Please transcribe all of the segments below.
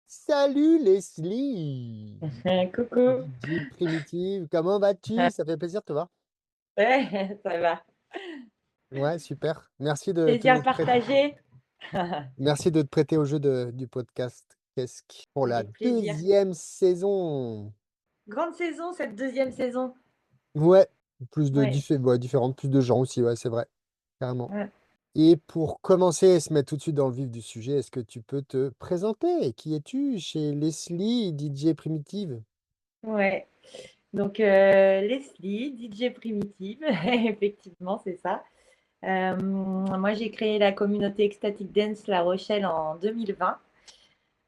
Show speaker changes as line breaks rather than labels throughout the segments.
Salut Leslie!
Coucou.
DJ Primitive, comment vas-tu? Ça fait plaisir de te voir.
Ouais, ça va.
Ouais, super.
Plaisir partagé.
Merci de te prêter au jeu du podcast Qu'est-ce pour la
Avec plaisir.
deuxième saison.
Grande saison, cette deuxième saison.
Ouais, plus de
Ouais,
ouais, différentes, plus de gens aussi, ouais, c'est vrai, carrément.
ouais,
Et pour commencer et se mettre tout de suite dans le vif du sujet, est-ce que tu peux te présenter? Qui es-tu chez Leslie, DJ Primitive?
ouais. Donc, Leslie, DJ Primitive, effectivement, c'est ça. Moi, j'ai créé la communauté Ecstatic Dance La Rochelle en 2020.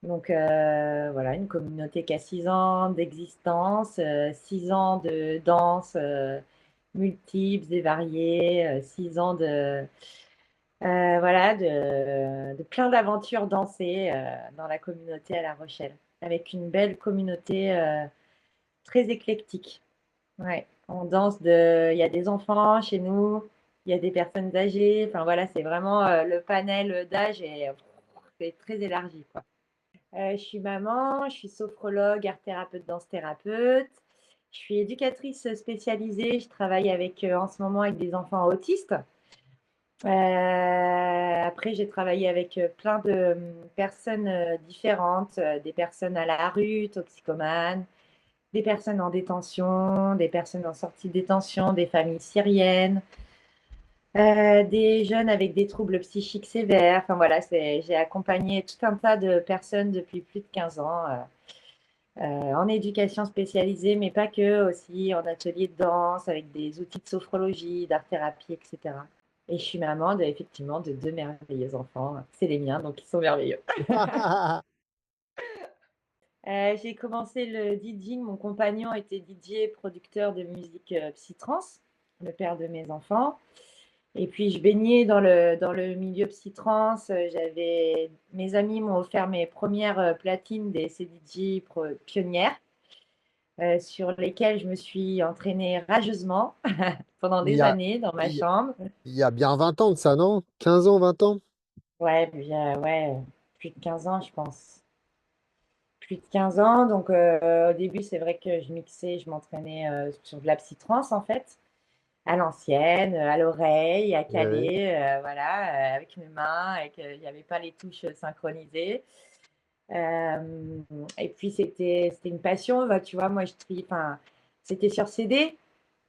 Donc, voilà, une communauté qui a 6 ans d'existence, 6 ans de danse multiples et variées, 6 ans voilà, de plein d'aventures dansées dans la communauté à La Rochelle, avec une belle communauté très éclectique. Ouais, on danse il y a des enfants chez nous, il y a des personnes âgées. Enfin voilà, c'est vraiment le panel d'âge c'est très élargi, quoi. Je suis maman, je suis sophrologue, art thérapeute, danse thérapeute. Je suis éducatrice spécialisée. Je travaille en ce moment avec des enfants autistes. Après, j'ai travaillé avec plein de personnes différentes, des personnes à la rue, toxicomanes, des personnes en détention, des personnes en sortie de détention, des familles syriennes, des jeunes avec des troubles psychiques sévères. Enfin voilà, j'ai accompagné tout un tas de personnes depuis plus de 15 ans en éducation spécialisée, mais pas que, aussi en atelier de danse avec des outils de sophrologie, d'art-thérapie, etc. Et je suis maman effectivement de deux merveilleux enfants. C'est les miens, donc ils sont merveilleux. J'ai commencé le DJing. Mon compagnon était DJ, producteur de musique psy-trance, le père de mes enfants. Et puis je baignais dans le milieu psy-trance. Mes amis m'ont offert mes premières platines des CDJ pionnières, sur lesquelles je me suis entraînée rageusement pendant
Il y
des
a,
années dans ma
il y a
chambre.
il y a bien 20 ans de ça, non? 15 ans, 20 ans?
Ouais, ouais, plus de 15 ans, je pense. Plus de 15 ans. Donc, au début, c'est vrai que je mixais, je m'entraînais sur de la psytrance, en fait, à l'ancienne, à l'oreille, à
Oui, oui.
caler, voilà, avec mes mains, il n'y avait pas les touches synchronisées. Euh, et puis, c'était une passion. Bah, tu vois, moi, enfin, c'était sur CD.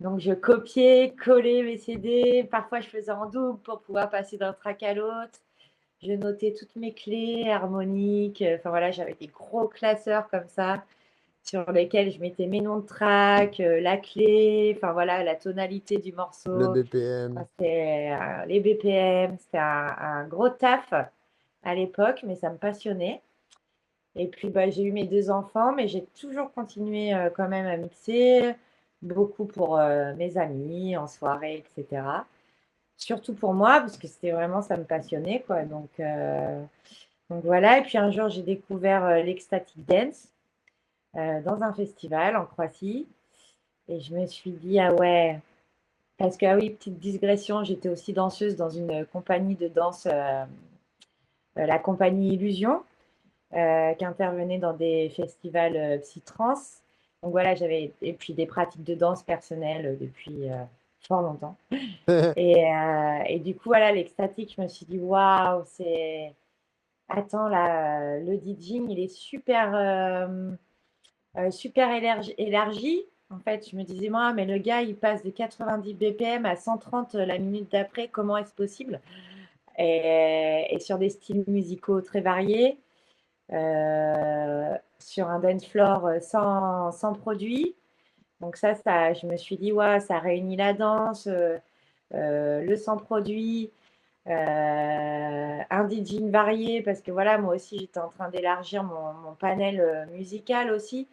Donc, je copiais, collais mes CD. Parfois, je faisais en double pour pouvoir passer d'un track à l'autre. Je notais toutes mes clés harmoniques. Enfin voilà, j'avais des gros classeurs comme ça sur lesquels je mettais mes noms de track, la clé, enfin voilà, la tonalité du
Le
morceau.
BPM.
Enfin, c'était les BPM. C'était un gros taf à l'époque, mais ça me passionnait. Et puis bah, j'ai eu mes deux enfants, mais j'ai toujours continué quand même à mixer, beaucoup pour mes amis, en soirée, etc. Surtout pour moi, parce que c'était vraiment, ça me passionnait, quoi. Donc voilà, et puis un jour, j'ai découvert l'Ecstatic Dance dans un festival en Croatie. Et je me suis dit, ah ouais, parce que, ah oui, petite digression, j'étais aussi danseuse dans une compagnie de danse, la compagnie Illusion, qui intervenait dans des festivals psy-trans. Donc voilà, et puis des pratiques de danse personnelles depuis fort longtemps. Et du coup, voilà, l'Ecstatic, je me suis dit, waouh, Attends, là, le DJing, il est super élargi. En fait, je me disais, moi, mais le gars, il passe de 90 BPM à 130 la minute d'après, comment est-ce possible? Et sur des styles musicaux très variés, sur un dance floor sans produit. Donc je me suis dit, ouais, ça réunit la danse, le sans produit, un DJing varié, parce que voilà, moi aussi, j'étais en train d'élargir mon panel musical aussi.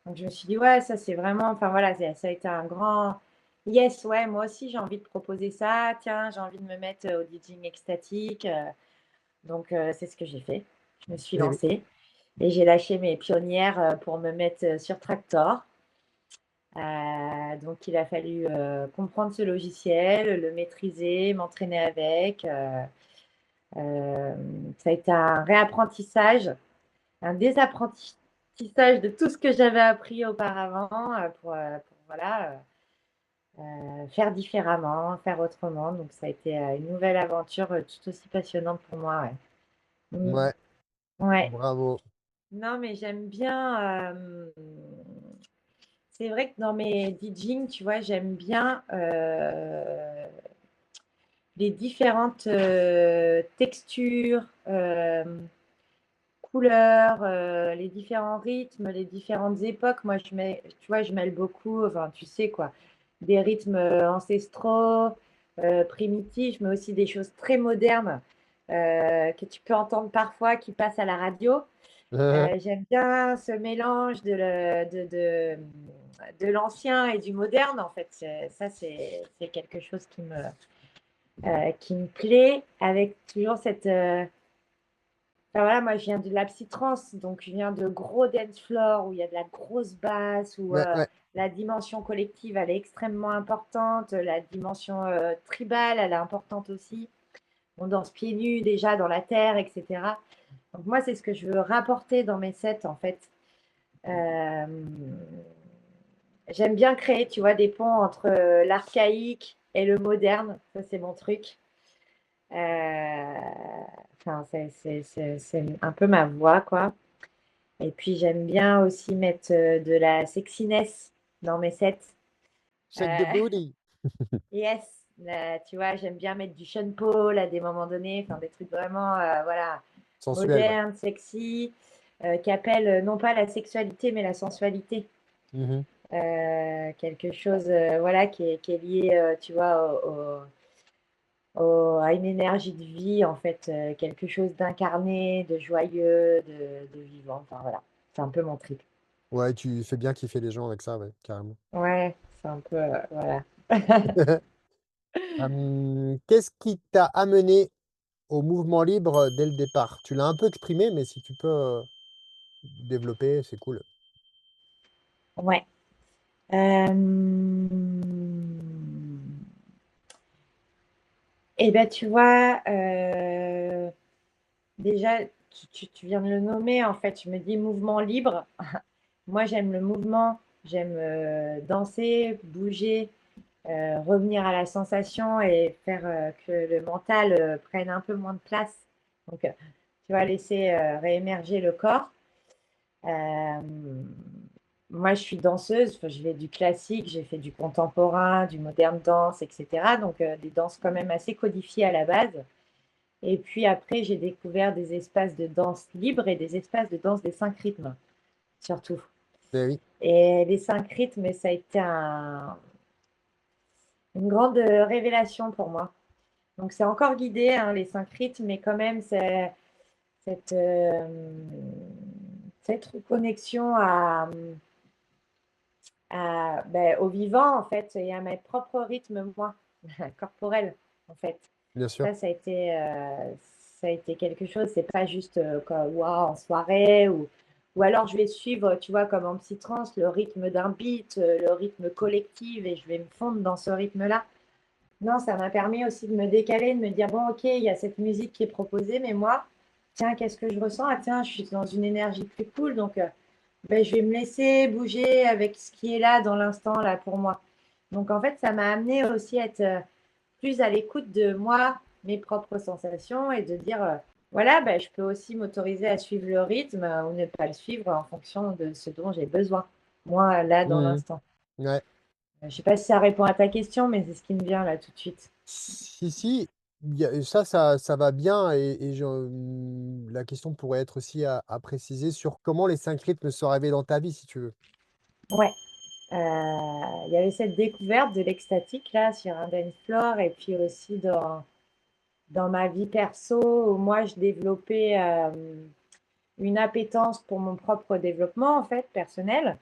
Donc, je me suis dit, ouais, ça, c'est vraiment, enfin voilà, ça a été un grand yes, ouais, moi aussi, j'ai envie de proposer ça. Tiens, j'ai envie de me mettre au DJing extatique. Donc, c'est ce que j'ai fait. Je me suis
Et
lancée et j'ai lâché mes pionnières pour me mettre sur Tractor. Donc, il a fallu comprendre ce logiciel, le maîtriser, m'entraîner avec. Ça a été un réapprentissage un désapprentissage de tout ce que j'avais appris auparavant pour voilà, faire différemment, faire autrement. Donc ça a été une nouvelle aventure tout aussi passionnante pour moi. Ouais. Mm.
Ouais,
Ouais.
bravo.
Non, mais j'aime bien. C'est vrai que dans mes DJing, tu vois, j'aime bien les différentes textures, couleurs, les différents rythmes, les différentes époques. Moi, tu vois, je mêle beaucoup, enfin, tu sais quoi, des rythmes ancestraux, primitifs, mais aussi des choses très modernes que tu peux entendre parfois qui passent à la radio. J'aime bien ce mélange de l'ancien et du moderne, en fait. Ça, c'est quelque chose qui me plaît, avec toujours cette... enfin, voilà, moi, je viens de la psytrance, donc je viens de gros dance floor où il y a de la grosse basse, où
Ouais, ouais.
la dimension collective, elle est extrêmement importante. La dimension tribale, elle est importante aussi. On danse pieds nus déjà dans la terre, etc. Donc moi, c'est ce que je veux rapporter dans mes sets, en fait. Euh, J'aime bien créer, tu vois, des ponts entre l'archaïque et le moderne. Ça, c'est mon truc. Euh, Enfin, c'est un peu ma voix, quoi. Et puis, j'aime bien aussi mettre de la sexiness dans mes sets.
Shake the
Euh,
booty.
yes, tu vois, j'aime bien mettre du Sean Paul à des moments donnés, enfin, des trucs vraiment, voilà,
Sensuel, ouais.
modernes, sexy, qui appellent non pas la sexualité, mais la sensualité.
Mhm.
Quelque chose voilà, qui est lié, tu vois, à une énergie de vie, en fait, quelque chose d'incarné, de joyeux, de vivant. Enfin, voilà, c'est un peu mon trip.
Ouais, tu fais bien kiffer les gens avec ça, ouais, carrément.
Ouais, c'est un peu, voilà.
Qu'est-ce qui t'a amené au mouvement libre dès le départ? Tu l'as un peu exprimé, mais si tu peux développer, c'est cool.
Ouais. Et ben, tu vois, déjà, tu viens de le nommer, en fait, je me dis mouvement libre. Moi, j'aime le mouvement, j'aime danser, bouger, revenir à la sensation et faire que le mental prenne un peu moins de place. Donc, tu vas laisser réémerger le corps. Euh, Moi, je suis danseuse, enfin, je vais du classique, j'ai fait du contemporain, du moderne danse, etc. Donc, des danses quand même assez codifiées à la base. Et puis après, j'ai découvert des espaces de danse libre et des espaces de danse des 5 rythmes, surtout.
Eh oui,
Et les 5 rythmes, ça a été une grande révélation pour moi. Donc c'est encore guidé, hein, les 5 rythmes, mais quand même, c'est cette, cette reconnexion ben, au vivant, en fait, et à mes propres rythmes, moi, corporels, en fait.
bien sûr.
Ça a été quelque chose, c'est pas juste comme, waouh, en soirée, ou alors je vais suivre, tu vois, comme en psytrance, le rythme d'un beat, le rythme collectif, et je vais me fondre dans ce rythme-là. Non, ça m'a permis aussi de me décaler, de me dire, bon, ok, il y a cette musique qui est proposée, mais moi, tiens, qu'est-ce que je ressens? Ah, tiens, je suis dans une énergie plus cool, donc ben, je vais me laisser bouger avec ce qui est là dans l'instant, là, pour moi. Donc, en fait, ça m'a amené aussi à être plus à l'écoute de moi, mes propres sensations, et de dire, voilà, ben, je peux aussi m'autoriser à suivre le rythme ou ne pas le suivre en fonction de ce dont j'ai besoin, moi, là, dans
Mhm.
l'instant.
Ouais.
Je ne sais pas si ça répond à ta question, mais c'est ce qui me vient là tout de suite.
Si, si, ça va bien la question pourrait être aussi à préciser sur comment les 5 rythmes sont arrivés dans ta vie, si tu veux.
Ouais. Il y avait cette découverte de l'extatique là sur un dance floor et puis aussi dans ma vie perso où moi je développais une appétence pour mon propre développement en fait personnel,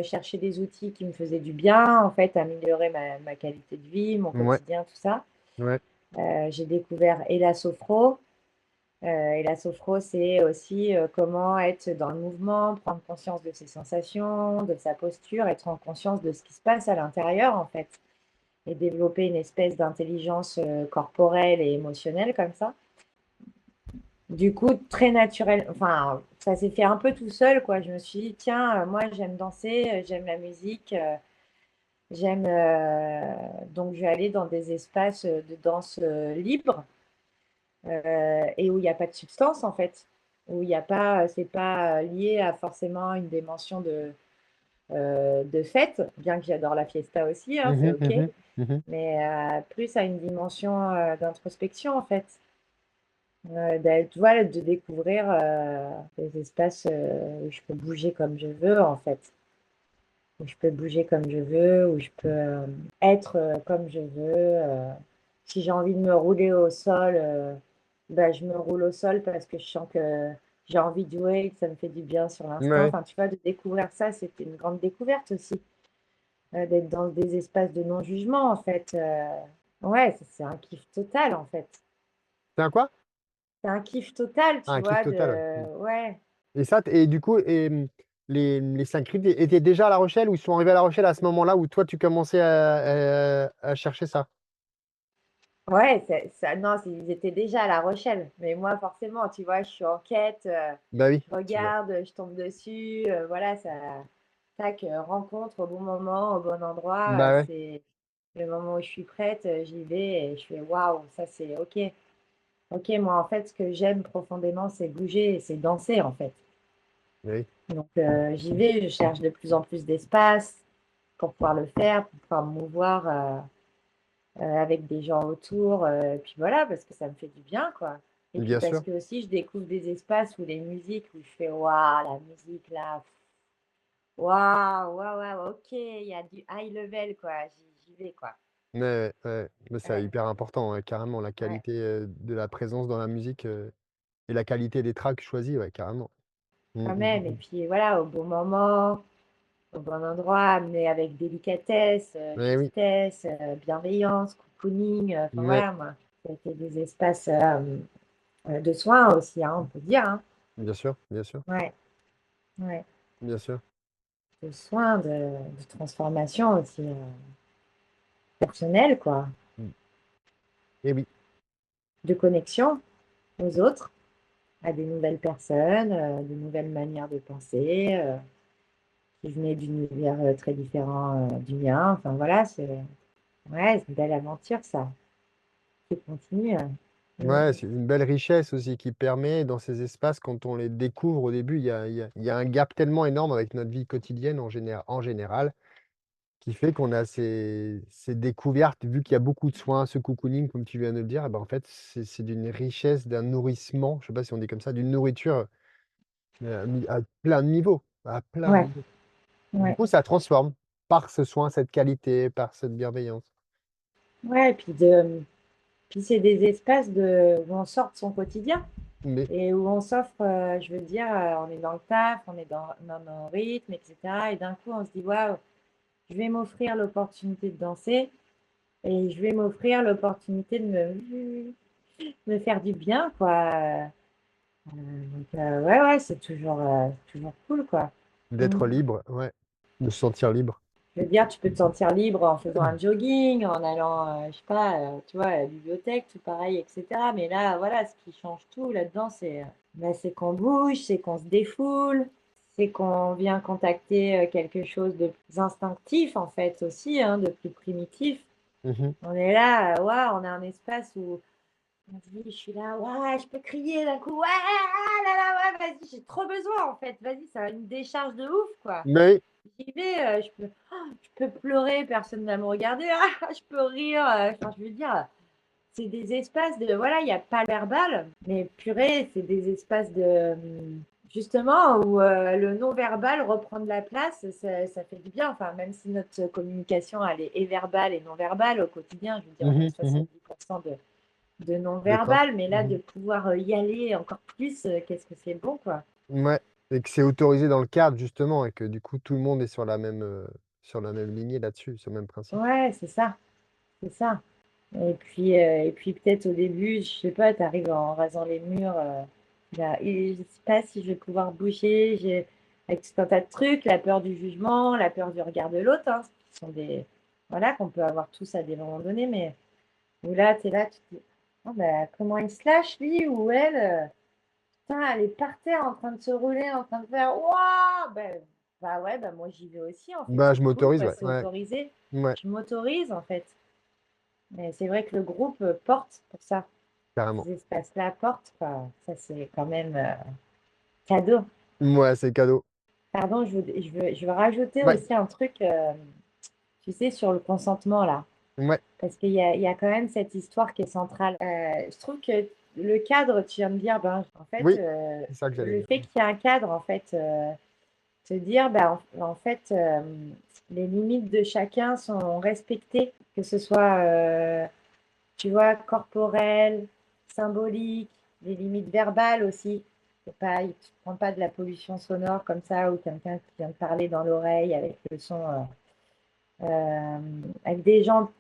chercher des outils qui me faisaient du bien en fait, améliorer ma qualité de vie, mon
Ouais,
quotidien, tout ça.
ouais.
J'ai découvert et la sophro. Et la sophro, c'est aussi comment être dans le mouvement, prendre conscience de ses sensations, de sa posture, être en conscience de ce qui se passe à l'intérieur en fait. Et développer une espèce d'intelligence corporelle et émotionnelle comme ça. Du coup, très naturel, enfin, ça s'est fait un peu tout seul, quoi. Je me suis dit, tiens, moi, j'aime danser, j'aime la musique, j'aime. Donc, je vais aller dans des espaces de danse libre et où il n'y a pas de substance, en fait. Où il n'y a pas, c'est pas lié à forcément une dimension de fête, bien que j'adore la fiesta aussi, hein, c'est
Mhm,
OK,
mhm, mhm.
mais plus à une dimension d'introspection, en fait. Voilà, de découvrir des espaces où je peux bouger comme je veux, en fait. Où je peux bouger comme je veux, où je peux être comme je veux. Si j'ai envie de me rouler au sol, bah, je me roule au sol parce que je sens que j'ai envie de jouer, que ça me fait du bien sur l'instant.
Ouais,
Enfin, tu vois, de découvrir ça, c'était une grande découverte aussi. D'être dans des espaces de non-jugement, en fait. Ouais, c'est un kiff total, en fait.
c'est un quoi?
C'est un kiff total,
Ah,
tu
un kiff
vois,
total, ouais.
Ouais.
Et ça, et du coup, les Syncryptes étaient déjà à La Rochelle ou ils sont arrivés à La Rochelle à ce moment-là où toi tu commençais à chercher ça?
Ouais, non, ils étaient déjà à La Rochelle. Mais moi, forcément, tu vois, je suis en quête,
Bah oui,
je
tu vois.
regarde, je tombe dessus, voilà, ça, tac, rencontre au bon moment, au bon endroit,
Bah ouais,
c'est le moment où je suis prête, j'y vais et je fais waouh, ça c'est OK. OK, moi, en fait, ce que j'aime profondément, c'est bouger et c'est danser, en fait.
bah oui,
Donc, j'y vais, je cherche de plus en plus d'espace pour pouvoir le faire, pour pouvoir me mouvoir. Avec des gens autour. Puis voilà, parce que ça me fait du bien, quoi. Et puis
bien
parce
sûr.
que aussi, je découvre des espaces où les musiques, où je fais waouh, la musique là, waouh, waouh, waouh, ok, il y a du high level, quoi. J'y vais, quoi.
Ouais, ouais, ouais. Mais c'est
Ouais,
hyper important, ouais, carrément, la
ouais,
qualité de la présence dans la musique et la qualité des tracks choisis, ouais, carrément. Mm,
quand
mm,
même. Et
mm,
puis voilà, au bon moment, au bon endroit, amené avec délicatesse,
mm. Eh oui,
justesse, bienveillance, cocooning. Enfin
ouais,
voilà, moi, ça a été des espaces de soins aussi, hein, on peut dire. Hein.
bien sûr, bien sûr,
Ouais, ouais.
bien sûr.
De soins, de transformation aussi personnelle, quoi,
Mm. Eh oui,
de connexion aux autres, à des nouvelles personnes, de nouvelles manières de penser, qui venaient d'univers très différents du mien. Enfin voilà, ouais, c'est une belle aventure ça, qui continue. Mm.
ouais, c'est une belle richesse aussi qui permet dans ces espaces, quand on les découvre au début, il y a un gap tellement énorme avec notre vie quotidienne en général, qui fait qu'on a ces découvertes, vu qu'il y a beaucoup de soins, ce cocooning, comme tu viens de le dire, et ben, en fait, c'est d'une richesse, d'un nourrissement, je sais pas si on dit comme ça, d'une nourriture à plein de niveaux, à plein de
Ouais,
niveaux. Du
ouais,
coup, ça transforme par ce soin, cette qualité, par cette bienveillance.
ouais. Et puis c'est des espaces où on sort de son quotidien
Mais
et où on s'offre, je veux dire, on est dans le taf, on est dans nos rythmes, etc. Et d'un coup, on se dit, waouh, je vais m'offrir l'opportunité de danser et je vais m'offrir l'opportunité de me faire du bien, quoi. Donc, ouais, ouais, c'est toujours cool, quoi. Mm.
d'être libre, ouais, de se sentir libre.
Je veux dire, tu peux te sentir libre en faisant un jogging, en allant, je sais pas, tu vois, à la bibliothèque, tout pareil, etc. Mais là, voilà, ce qui change tout là-dedans, c'est qu'on bouge, c'est qu'on se défoule, c'est qu'on vient contacter quelque chose de plus instinctif, en fait, aussi, hein, de plus primitif.
Mhm.
On est là, waouh, on a un espace où on se dit, je suis là, ouais, je peux crier d'un coup, ouais, ah là là, ouais, vas-y, j'ai trop besoin, en fait, vas-y, ça a une décharge de ouf, quoi.
Mais
J'y vais, je peux pleurer, personne ne va me regarder, ah, je peux rire, enfin, je veux dire, c'est des espaces de, voilà, il n'y a pas le verbal, mais purée, c'est des espaces de, justement, où le non-verbal reprend de la place, ça fait du bien, enfin, même si notre communication, elle est verbale et non-verbale au quotidien, je veux dire, on a
mhm, mhm.
70% de
De corps.
non-verbal, mais là, de
Mhm.
pouvoir y aller encore plus, qu'est-ce que c'est bon, quoi.
Ouais, et que c'est autorisé dans le cadre justement, et que du coup tout le monde est sur la même lignée là-dessus, sur le même principe.
Ouais, c'est ça, c'est ça. Et puis peut-être au début, je sais pas, tu arrives en rasant les murs, là, et je sais pas si je vais pouvoir bouger, avec tout un tas de trucs, la peur du jugement, la peur du regard de l'autre, hein, qui sont voilà, qu'on peut avoir tous à des moments donnés, mais où là, tu es là, tu te dis, oh, bah, comment il se lâche, lui ou elle? Putain, elle est par terre en train de se rouler, en train de faire waouh! Bah ouais, bah moi j'y vais aussi en fait,
Bah,
c'est
je
cool
m'autorise,
quoi,
ouais,
c'est
ouais,
autorisé.
ouais,
Je m'autorise en fait. Mais c'est vrai que le groupe porte pour ça.
carrément.
Ces espaces-là portent, quoi. Ça c'est quand même cadeau.
Ouais, c'est cadeau.
Pardon, je veux rajouter
Ouais,
aussi un truc, tu sais, sur le consentement là.
ouais,
Parce qu'il y a quand même cette histoire qui est centrale. Je trouve que le cadre, tu viens de dire, ben, en fait,
oui, c'est ça que j'allais
le
dire.
fait qu'il y ait un cadre, en fait, te dire, ben, en fait, les limites de chacun sont respectées, que ce soit, tu vois, corporel, symbolique, les limites verbales aussi. C'est pas, tu ne prends pas de la pollution sonore comme ça, ou quelqu'un qui vient de parler dans l'oreille avec le son, euh, avec des gens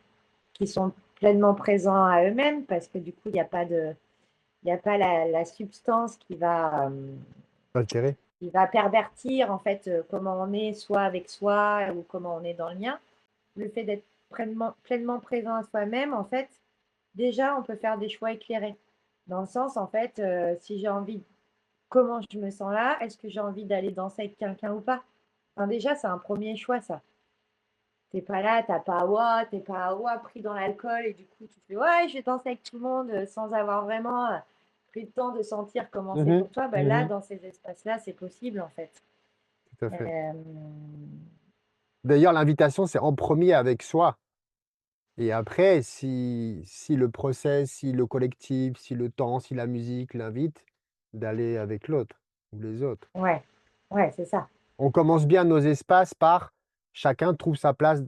qui sont pleinement présents à eux-mêmes, parce que du coup, il y a pas la substance
Altéré.
qui va pervertir en fait comment on est, soit avec soi ou comment on est dans le lien. Le fait d'être pleinement présent à soi-même, en fait, déjà, on peut faire des choix éclairés. Dans le sens, en fait, si j'ai envie, comment je me sens là, est-ce que j'ai envie d'aller danser avec quelqu'un ou pas? Enfin, déjà, c'est un premier choix, ça. T'es pas là, t'es pas ouah, pris dans l'alcool et du coup tu fais ouais, je vais danser avec tout le monde sans avoir vraiment pris le temps de sentir comment c'est
Mhm,
pour toi. Ben là,
mhm,
dans ces espaces-là, c'est possible en fait.
tout à fait.
Euh,
D'ailleurs, l'invitation, c'est en premier avec soi. Et après, si le process, si le collectif, si le temps, si la musique l'invite, d'aller avec l'autre ou les autres.
ouais, ouais, c'est ça.
On commence bien nos espaces par chacun trouve sa place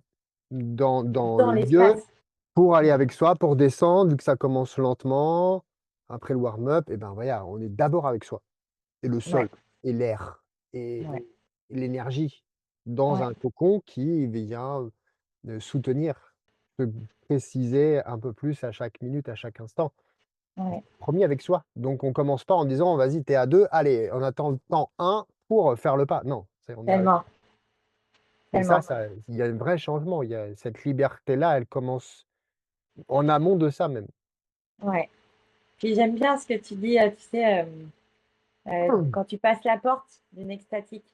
dans
Dans
le lieu
l'espace.
pour aller
Mm.
avec soi, pour descendre, vu que ça commence lentement. Après le warm-up, et ben voilà, on est d'abord avec soi. Et le sol,
Ouais,
et l'air,
ouais,
et l'énergie dans
ouais,
un cocon qui vient soutenir, se préciser un peu plus à chaque minute, à chaque instant.
ouais,
Premier avec soi. Donc on commence pas en disant: «Vas-y, tu es à 2, allez, on attend le temps un pour faire le pas». Non, c'est on est avec.
tellement,
Et
tellement.
il y a un vrai changement. Il y a cette liberté-là, elle commence en amont de ça même.
Ouais. Puis j'aime bien ce que tu dis, tu sais,
Mmh.
quand tu passes la porte d'une extatique.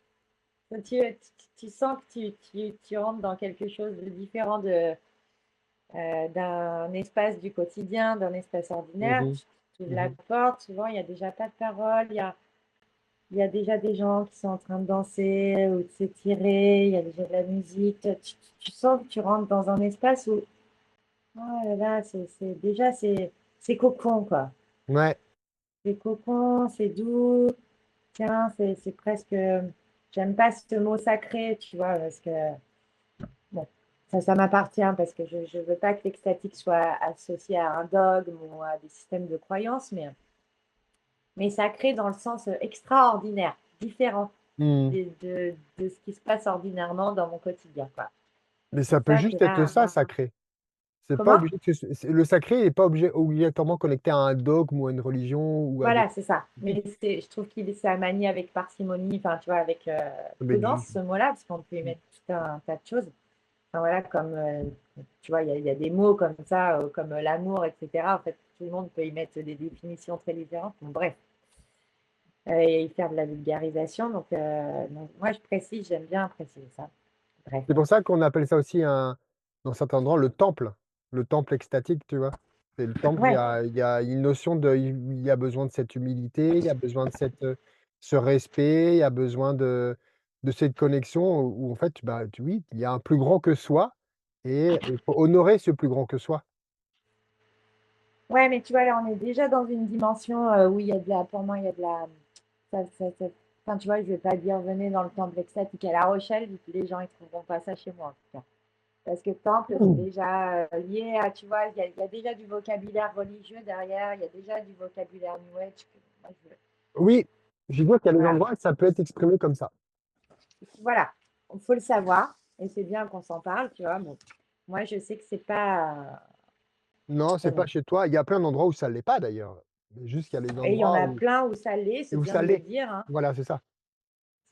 Tu sens que tu rentres dans quelque chose de différent d'un espace du quotidien, d'un espace ordinaire.
Mmh.
Tu ouvres la
Mmh.
porte, souvent il n'y a déjà pas de parole, il y a déjà des gens qui sont en train de danser ou de s'étirer, il y a déjà de la musique. Tu sens que tu rentres dans un espace où, oh là là, déjà c'est cocon, quoi.
Ouais,
C'est cocon, c'est doux. Tiens, c'est presque. J'aime pas ce mot sacré, tu vois, parce que bon, ça m'appartient parce que je ne veux pas que l'extatique soit associé à un dogme ou à des systèmes de croyances, mais sacré dans le sens extraordinaire, différent
mmh.
de ce qui se passe ordinairement dans mon quotidien, quoi. Et
Mais
c'est
ça peut
ça qui
juste être
va
ça,
avoir.
sacré. C'est pas
Comment?
obligé que le sacré n'est pas obligatoirement connecté à un dogme ou à une religion ou à des
Voilà, c'est ça. Mais je trouve qu'il est à manier avec parcimonie, enfin, tu vois, avec
mais
prudence,
du
ce mot-là, parce qu'on peut y mettre tout un tas de choses. Enfin, voilà, comme, tu vois, il y a des mots comme ça, comme l'amour, etc. En fait, tout le monde peut y mettre des définitions très différentes. Bon, bref, et y faire de la vulgarisation. Donc, moi, je précise, j'aime bien préciser ça. Bref,
c'est pour ça qu'on appelle ça aussi dans certains endroits, le temple extatique, tu vois? C'est le temple,
ouais,
il y a une notion il y a besoin de cette humilité, il y a besoin de ce respect, il y a besoin de cette connexion où en fait, bah, oui, il y a un plus grand que soi et il faut honorer ce plus grand que soi.
ouais, mais tu vois, là, on est déjà dans une dimension où il y a de la, pour moi, il y a de la, enfin, tu vois, je vais pas dire venez dans le temple extatique à La Rochelle, les gens, ils trouveront pas ça chez moi, en tout cas. Parce que temple, c'est
Mmh.
déjà lié à, tu vois, il y a déjà du vocabulaire religieux derrière, il y a déjà du vocabulaire New Age. Moi,
Oui, je vois qu'il y a des
voilà.
endroits où ça peut être exprimé comme ça.
Voilà, il faut le savoir, et c'est bien qu'on s'en parle, tu vois. Bon, moi, je sais que c'est pas.
Non, c'est pas
Bon.
chez toi. Il y a plein d'endroits où ça l'est pas d'ailleurs. Mais juste qu'il y a les
Et il y en
endroits
a
où
plein où ça l'est, c'est
où
bien
ça
de le
l'est.
dire, hein.
Voilà, c'est ça.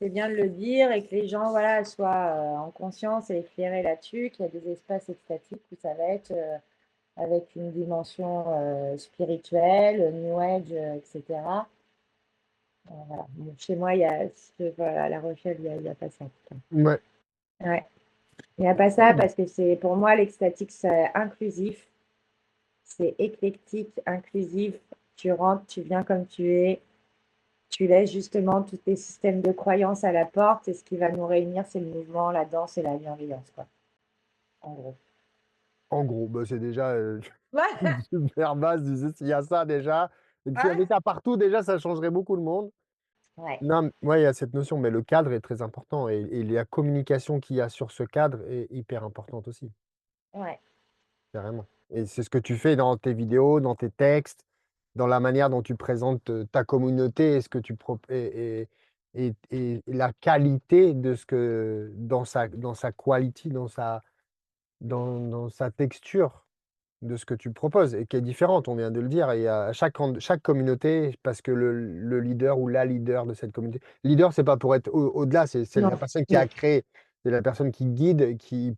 C'est bien de le dire et que les gens, voilà, soient en conscience et éclairés là-dessus, qu'il y a des espaces extatiques où ça va être avec une dimension spirituelle, New Age, etc. Voilà. Bon, chez moi, voilà, à La Rochelle, il y a pas ça. Putain.
Ouais.
Ouais. Il n'y a pas ça parce que pour moi, l'extatique, c'est inclusif, c'est éclectique, inclusif. Tu rentres, tu viens comme tu es, tu laisses justement tous tes systèmes de croyances à la porte et ce qui va nous réunir, c'est le mouvement, la danse et la bienveillance, quoi, en gros.
En gros, bah, c'est déjà, une
Ouais,
super base. Tu sais, s'il y a ça déjà et que s'il y avait
ouais,
ça partout déjà, ça changerait beaucoup le monde.
ouais,
Non, ouais, il y a cette notion, mais le cadre est très important et la communication qu'il y a sur ce cadre est hyper importante aussi,
ouais,
carrément. Et c'est ce que tu fais dans tes vidéos, dans tes textes, dans la manière dont tu présentes, ta communauté et ce que tu prop et la qualité de ce que dans sa quality, dans sa texture de ce que tu proposes et qui est différente, on vient de le dire. Et à chaque communauté, parce que le leader ou la leader de cette communauté, leader, c'est pas pour être au-delà, c'est la
non,
personne qui a
non,
créé, c'est la personne qui guide, qui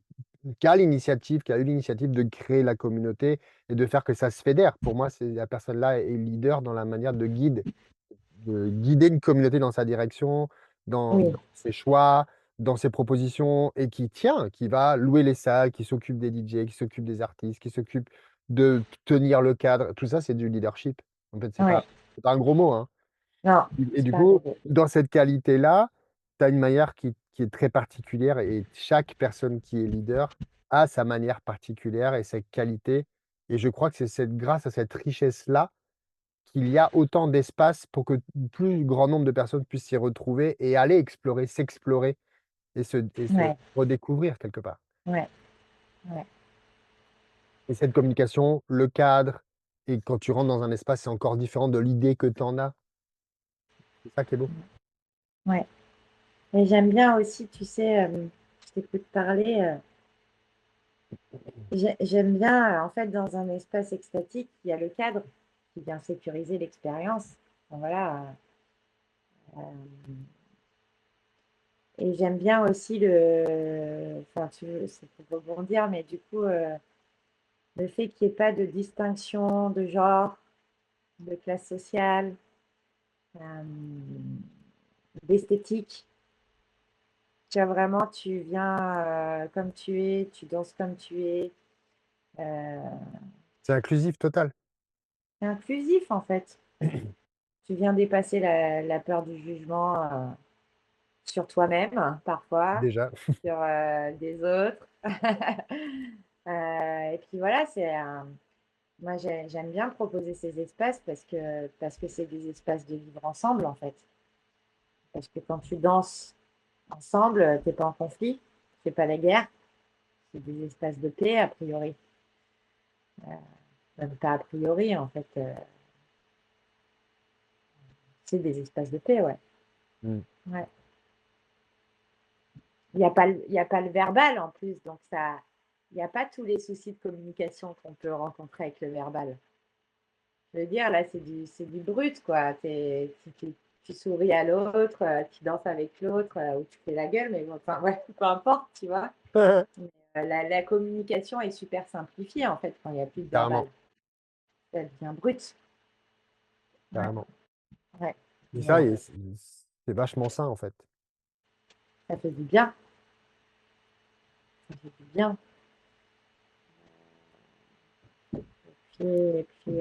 a l'initiative, qui a eu l'initiative de créer la communauté et de faire que ça se fédère. Pour moi, c'est la personne-là est leader dans la manière de guider une communauté dans sa direction, dans
oui,
ses choix, dans ses propositions et qui tient, qui va louer les salles, qui s'occupe des DJ, qui s'occupe des artistes, qui s'occupe de tenir le cadre. Tout ça, c'est du leadership. En fait, c'est pas,
ouais,
c'est pas un gros mot, hein.
non,
Et
c'est
du
pas
coup,
gros.
dans cette qualité-là, tu as une manière qui est très particulière et chaque personne qui est leader a sa manière particulière et ses qualités. Et je crois que c'est grâce à cette richesse-là qu'il y a autant d'espace pour que plus grand nombre de personnes puissent s'y retrouver et aller explorer, s'explorer et se
Ouais,
redécouvrir quelque part.
ouais, ouais,
Et cette communication, le cadre et quand tu rentres dans un espace, c'est encore différent de l'idée que tu en as. C'est ça qui est beau.
ouais. Et j'aime bien aussi, tu sais, je t'écoute parler, j'aime bien, en fait, dans un espace extatique, il y a le cadre qui vient sécuriser l'expérience. Enfin, voilà. Et j'aime bien aussi enfin, c'est pour rebondir, mais du coup, le fait qu'il n'y ait pas de distinction de genre, de classe sociale, euh, d'esthétique. Tu vois, vraiment, tu viens comme tu es, tu danses comme tu es. Euh,
C'est inclusif total,
c'est inclusif, en fait. Tu viens dépasser la peur du jugement sur toi-même, parfois,
déjà.
sur des autres. Et puis voilà, moi j'aime bien proposer ces espaces parce que c'est des espaces de vivre ensemble, en fait. Parce que quand tu danses ensemble, t'es pas en conflit, c'est pas la guerre, c'est des espaces de paix, a priori. Même pas a priori, en fait, c'est des espaces de paix, ouais.
Mmh.
Ouais. Il y a pas le verbal en plus, donc ça, il n'y a pas tous les soucis de communication qu'on peut rencontrer avec le verbal. Je veux dire, là, c'est du brut, quoi. Tu souris à l'autre, tu danses avec l'autre, ou tu fais la gueule, mais bon, enfin, ouais, peu importe, tu vois. Mais, la communication est super simplifiée, en fait, quand il n'y a plus de verbal.
Carrément,
Ça devient brut. Ouais,
carrément.
ouais.
Et
Mais
ça, c'est vachement sain, en fait.
ça fait du bien. Ça fait du bien. Et puis,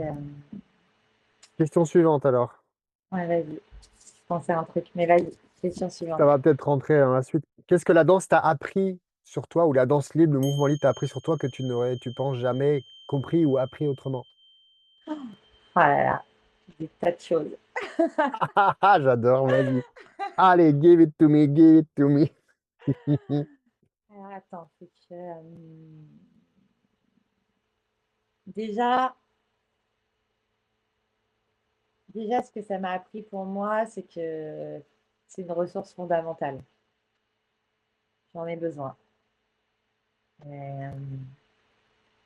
Question suivante alors.
ouais, vas-y. Je pensais à un truc, mais vas-y, question
Ça
suivante.
va peut-être rentrer dans la suite. Qu'est-ce que la danse t'a appris sur toi ou la danse libre, le mouvement libre t'a appris sur toi que tu penses, jamais compris ou appris autrement?
Oh là là, des tas de choses.
Ah, ah, j'adore, vas-y. Allez, give it to me, give it to me.
Alors, attends, c'est que déjà, déjà, ce que ça m'a appris pour moi, c'est que c'est une ressource fondamentale. J'en ai besoin. Euh,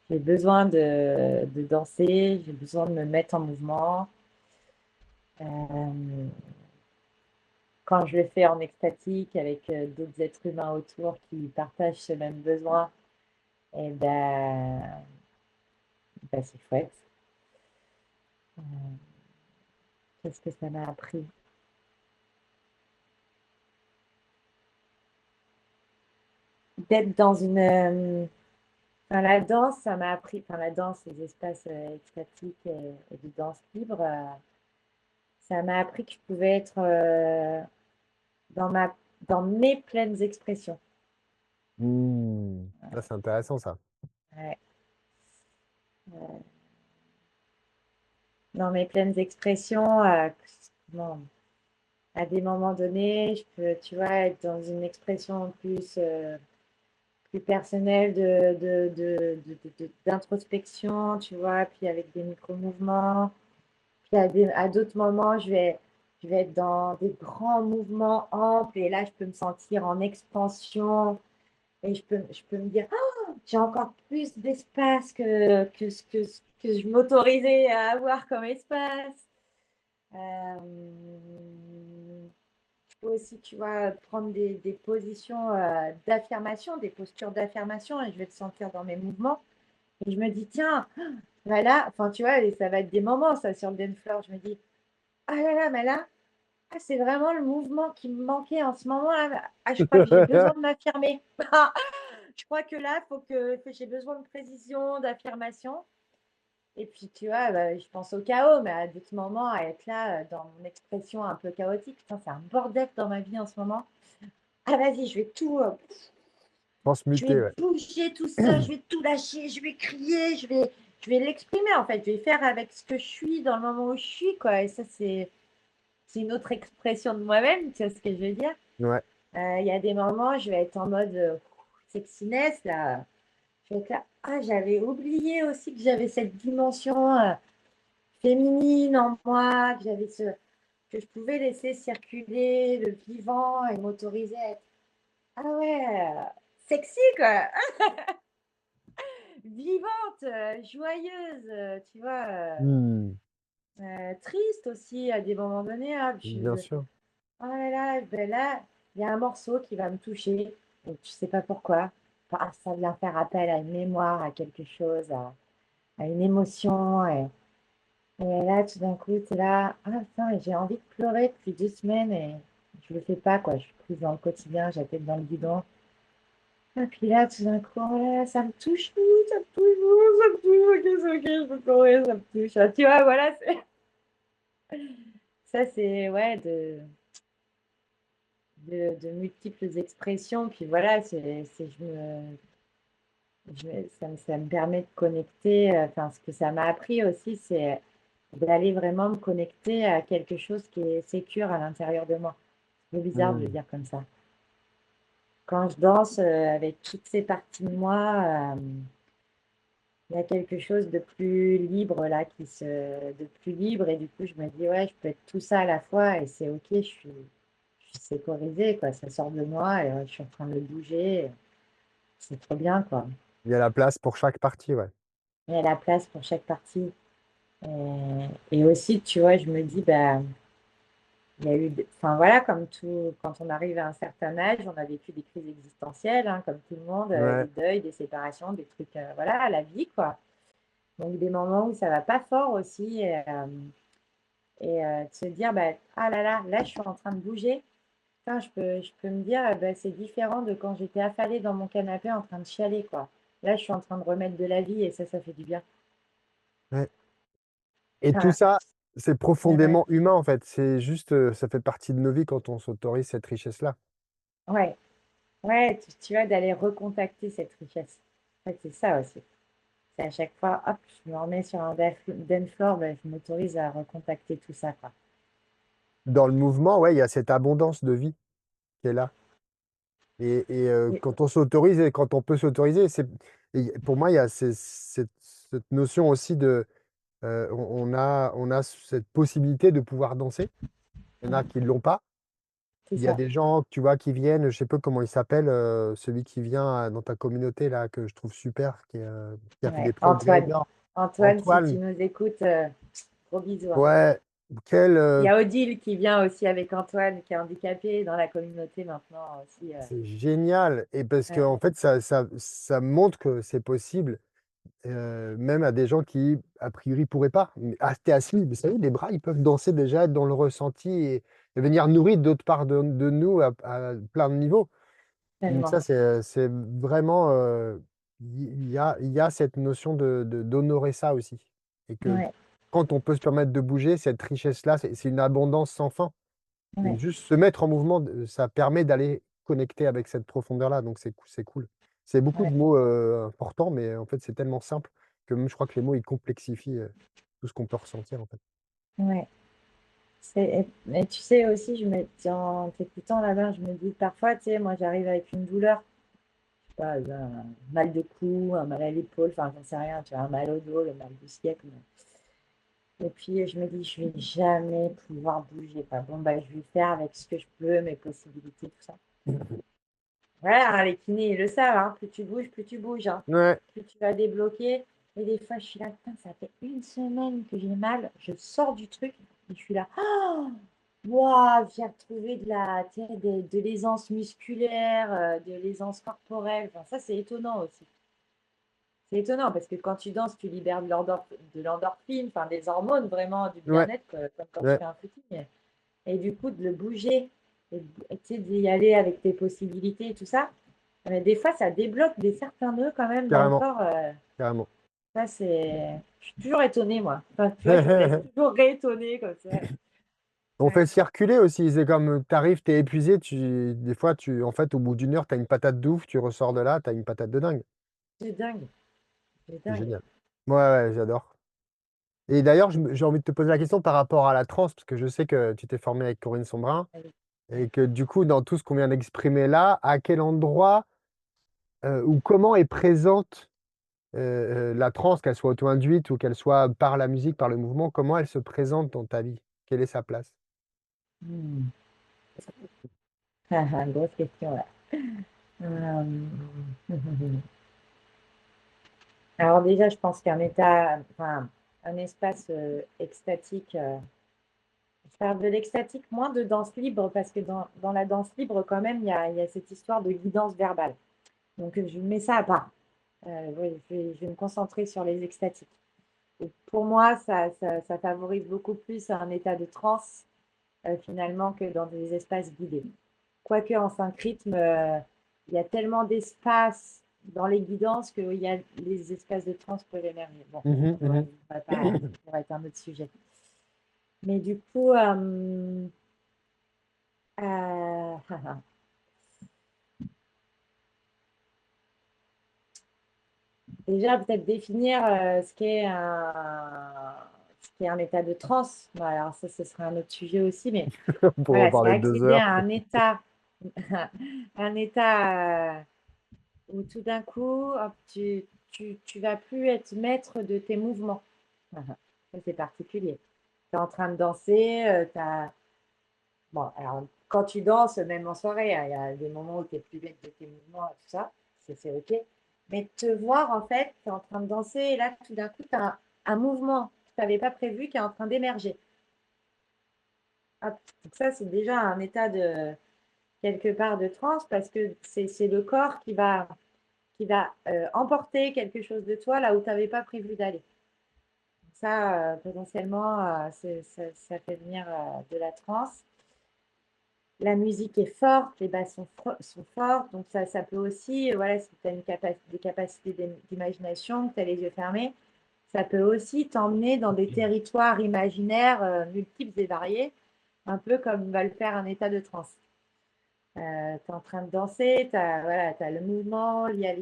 j'ai besoin de danser, j'ai besoin de me mettre en mouvement. Euh, quand je le fais en extatique avec d'autres êtres humains autour qui partagent ce même besoin, et ben, c'est chouette. Euh, qu'est-ce que ça m'a appris? d'être dans enfin, la danse, ça m'a appris, enfin, la danse, les espaces extatiques et de danse libre, ça m'a appris que je pouvais être dans dans mes pleines expressions.
Ça, c'est intéressant, ça.
Ouais. Euh, Dans mes pleines expressions, comment- à des moments donnés, je peux, tu vois, être dans une expression plus personnelle d'introspection, tu vois, puis avec des micro-mouvements. Puis à d'autres moments, je vais être dans des grands mouvements amples et là, je peux me sentir en expansion et je peux me dire, ah, j'ai encore plus d'espace ce que je m'autorisais à avoir comme espace. Je peux aussi, tu vois, prendre des positions d'affirmation, des postures d'affirmation et je vais te sentir dans mes mouvements. Et je me dis, tiens, voilà, enfin, tu vois, et ça va être des moments, ça, sur le dance floor. Je me dis, ah là là, mais là, ah, c'est vraiment le mouvement qui me manquait en ce moment-là. Ah, je crois que j'ai besoin de m'affirmer. Je crois que là, que j'ai besoin de précision, d'affirmation. Et puis, tu vois, bah, je pense au chaos, mais à d'autres moments, à être là dans mon expression un peu chaotique. Putain, c'est un bordel dans ma vie en ce moment. Ah, vas-y, je
Transmuter,
vais
ouais.
bouger tout ça, je vais tout lâcher, je vais crier, je vais l'exprimer en fait. Je vais faire avec ce que je suis dans le moment où je suis, quoi. Et ça, c'est une autre expression de moi-même, tu vois ce que je veux dire?
Ouais.
Il y a des moments, je vais être en mode sexiness, là. Je vais être là. Ah, j'avais oublié aussi que j'avais cette dimension féminine en moi, que je pouvais laisser circuler le vivant et m'autoriser à être, ah ouais, sexy, quoi, vivante, joyeuse, tu vois,
Hmm,
triste aussi à des moments donnés. Ah,
bien sûr.
oh là là, ben là, il y a un morceau qui va me toucher, et tu sais pas pourquoi. Ah, ça vient faire appel à une mémoire, à quelque chose, à une émotion. Et là, tout d'un coup, tu es là, ah putain, j'ai envie de pleurer depuis 2 semaines et je le fais pas, quoi. Je suis prise dans le quotidien, j'ai la tête dans le guidon. Et puis là, tout d'un coup, oh là là, ça me touche, ça me touche, ça me touche, ok, c'est ok, je peux pleurer, ça me touche. Ah, tu vois, voilà, ça, c'est, ouais, de multiples expressions. Puis voilà, ça me permet de connecter. Enfin, ce que ça m'a appris aussi, c'est d'aller vraiment me connecter à quelque chose qui est sécure à l'intérieur de moi. C'est bizarre de le
Hmm.
dire comme ça. Quand je danse avec toutes ces parties de moi, il y a quelque chose de plus libre là, de plus libre. Et du coup, je me dis, ouais, je peux être tout ça à la fois et c'est OK, je suis sécurisée, quoi. Ça sort de moi et je suis en train de bouger. C'est trop bien, quoi.
Il y a la place pour chaque partie, ouais.
Il y a la place pour chaque partie. Et aussi, tu vois, je me dis, bah, il y a eu, enfin voilà, comme tout, quand on arrive à un certain âge, on a vécu des crises existentielles, hein, comme tout le monde,
Ouais.
des deuils, des séparations, des trucs, voilà, la vie, quoi. Donc des moments où ça va pas fort aussi, de se dire, bah, ah là, je suis en train de bouger. Putain, je peux me dire, bah, c'est différent de quand j'étais affalée dans mon canapé en train de chialer, quoi. Là, je suis en train de remettre de la vie et ça fait du bien.
Ouais. Et tout
Ah,
ça, c'est
ouais,
profondément humain, en fait. C'est juste, ça fait partie de nos vies quand on s'autorise cette richesse-là.
ouais, ouais, tu vois, d'aller recontacter cette richesse. En fait, c'est ça aussi. C'est à chaque fois, hop, je me remets sur un dance floor, ben, je m'autorise à recontacter tout ça, quoi.
Dans le mouvement, ouais, il y a cette abondance de vie qui est là. Et
Et-
quand on s'autorise et quand on peut s'autoriser, pour moi, il y a cette notion aussi de, on a cette possibilité de pouvoir danser. Il y en a
ouais,
qui ne l'ont pas.
c'est
Il y a
ça.
des gens, tu vois, qui viennent, je sais pas comment il s'appelle, celui qui vient dans ta communauté là, que je trouve super, qui a fait
Ouais.
des progrès
Antoine,
énormes.
Antoine, si tu
Antoine,
nous écoutes, gros bisous, hein.
ouais, quel,
Il y a Odile qui vient aussi avec Antoine, qui est handicapé dans la communauté maintenant aussi.
c'est génial. Et parce que
Ouais,
en fait, ça montre que c'est possible, même à des gens qui, a priori, pourraient pas. Mais, ah, t'es assis, mais ça y est, les bras, ils peuvent danser déjà, être dans le ressenti et venir nourrir d'autres parts de nous à plein de niveaux. Donc
tellement.
ça, c'est vraiment, il y a cette notion d'honorer ça aussi. Et que
Ouais,
quand on peut se permettre de bouger, cette richesse-là, c'est une abondance sans fin. Et
ouais,
juste se mettre en mouvement, ça permet d'aller connecter avec cette profondeur-là. Donc c'est cool. C'est beaucoup de
ouais,
mots importants, mais en fait, c'est tellement simple que même je crois que les mots, ils complexifient tout ce qu'on peut ressentir, en fait.
ouais. Mais tu sais aussi, en t'écoutant là-bas, je me dis parfois, tu sais, moi j'arrive avec une douleur, je sais pas, un mal de cou, un mal à l'épaule, enfin j'en sais rien, tu vois, un mal au dos, le mal du siècle. Et puis je me dis, je vais jamais pouvoir bouger, quoi. Bon, bah, je vais faire avec ce que je peux, mes possibilités, tout ça. Voilà, hein, les kinés, ils le savent, hein, plus tu bouges, hein,
Ouais,
plus tu vas débloquer. Et des fois, je suis là, putain, ça fait une semaine que j'ai mal, je sors du truc, et je suis là, oh, wow, j'ai retrouvé tu sais, de l'aisance musculaire, de l'aisance corporelle. Enfin, ça, c'est étonnant aussi. C'est étonnant parce que quand tu danses, tu libères de l'endorphine, enfin des hormones vraiment du
ouais,
bien-être, comme quand tu
ouais,
fais un footing. Et du coup, de le bouger, et tu sais, d'y aller avec tes possibilités et tout ça, mais des fois, ça débloque certains nœuds quand même dans le
carrément,
corps.
carrément.
Ça, c'est. Je suis toujours étonnée, moi. Enfin, tu vois, je me laisse toujours réétonner comme ça.
On fait
Ouais,
circuler aussi. C'est comme t'arrives, t'es épuisé, des fois, en fait, au bout d'une heure, t'as une patate de ouf, tu ressors de là, t'as une patate de dingue.
c'est dingue. C'est
C'est
dingue.
génial. Ouais, ouais, j'adore. Et d'ailleurs, j'ai envie de te poser la question par rapport à la transe, parce que je sais que tu t'es formé avec Corinne Sombrin,
Ouais.
et que du coup, dans tout ce qu'on vient d'exprimer là, à quel endroit ou comment est présente la transe, qu'elle soit auto-induite ou qu'elle soit par la musique, par le mouvement, comment elle se présente dans ta vie? Quelle est sa place?
Hmm. Grosse question, là. Euh, Alors déjà, je pense qu'un état, enfin, un espace extatique, je parle de l'extatique, moins de danse libre, parce que dans la danse libre, quand même, il y a cette histoire de guidance verbale. Donc, je mets ça à part. Oui, je vais me concentrer sur les extatiques. Et pour moi, ça favorise beaucoup plus un état de transe, finalement, que dans des espaces guidés. Quoique en 5 rythmes, il y a tellement d'espace dans les guidances que les espaces de transe peuvent émerger. Bon,
Mhm, mhm.
ça pourrait être un autre sujet. Mais du coup, euh, déjà, peut-être définir ce qu'est un état de transe. Bon, alors ça, ce serait un autre sujet aussi, mais
On pourrait en
voilà, c'est
parler 2
accéder
heures.
à un état, un état où tout d'un coup, hop, tu vas plus être maître de tes mouvements. Ça, c'est particulier. Tu es en train de danser, bon, alors, quand tu danses, même en soirée, hein, il y a des moments où tu es plus maître de tes mouvements et tout ça, c'est OK. Mais te voir, en fait, tu es en train de danser et là, tout d'un coup, tu as un mouvement que tu n'avais pas prévu qui est en train d'émerger. Hop. Donc ça, c'est déjà un état de quelque part de transe parce que c'est le corps qui va emporter quelque chose de toi là où tu n'avais pas prévu d'aller. Ça, potentiellement, ça fait venir de la transe. La musique est forte, les basses sont fortes, donc ça peut aussi, voilà, si tu as des capacités d'imagination, que tu as les yeux fermés, ça peut aussi t'emmener dans des territoires imaginaires multiples et variés, un peu comme va le faire un état de transe. Tu es en train de danser, tu as, voilà, le mouvement lié à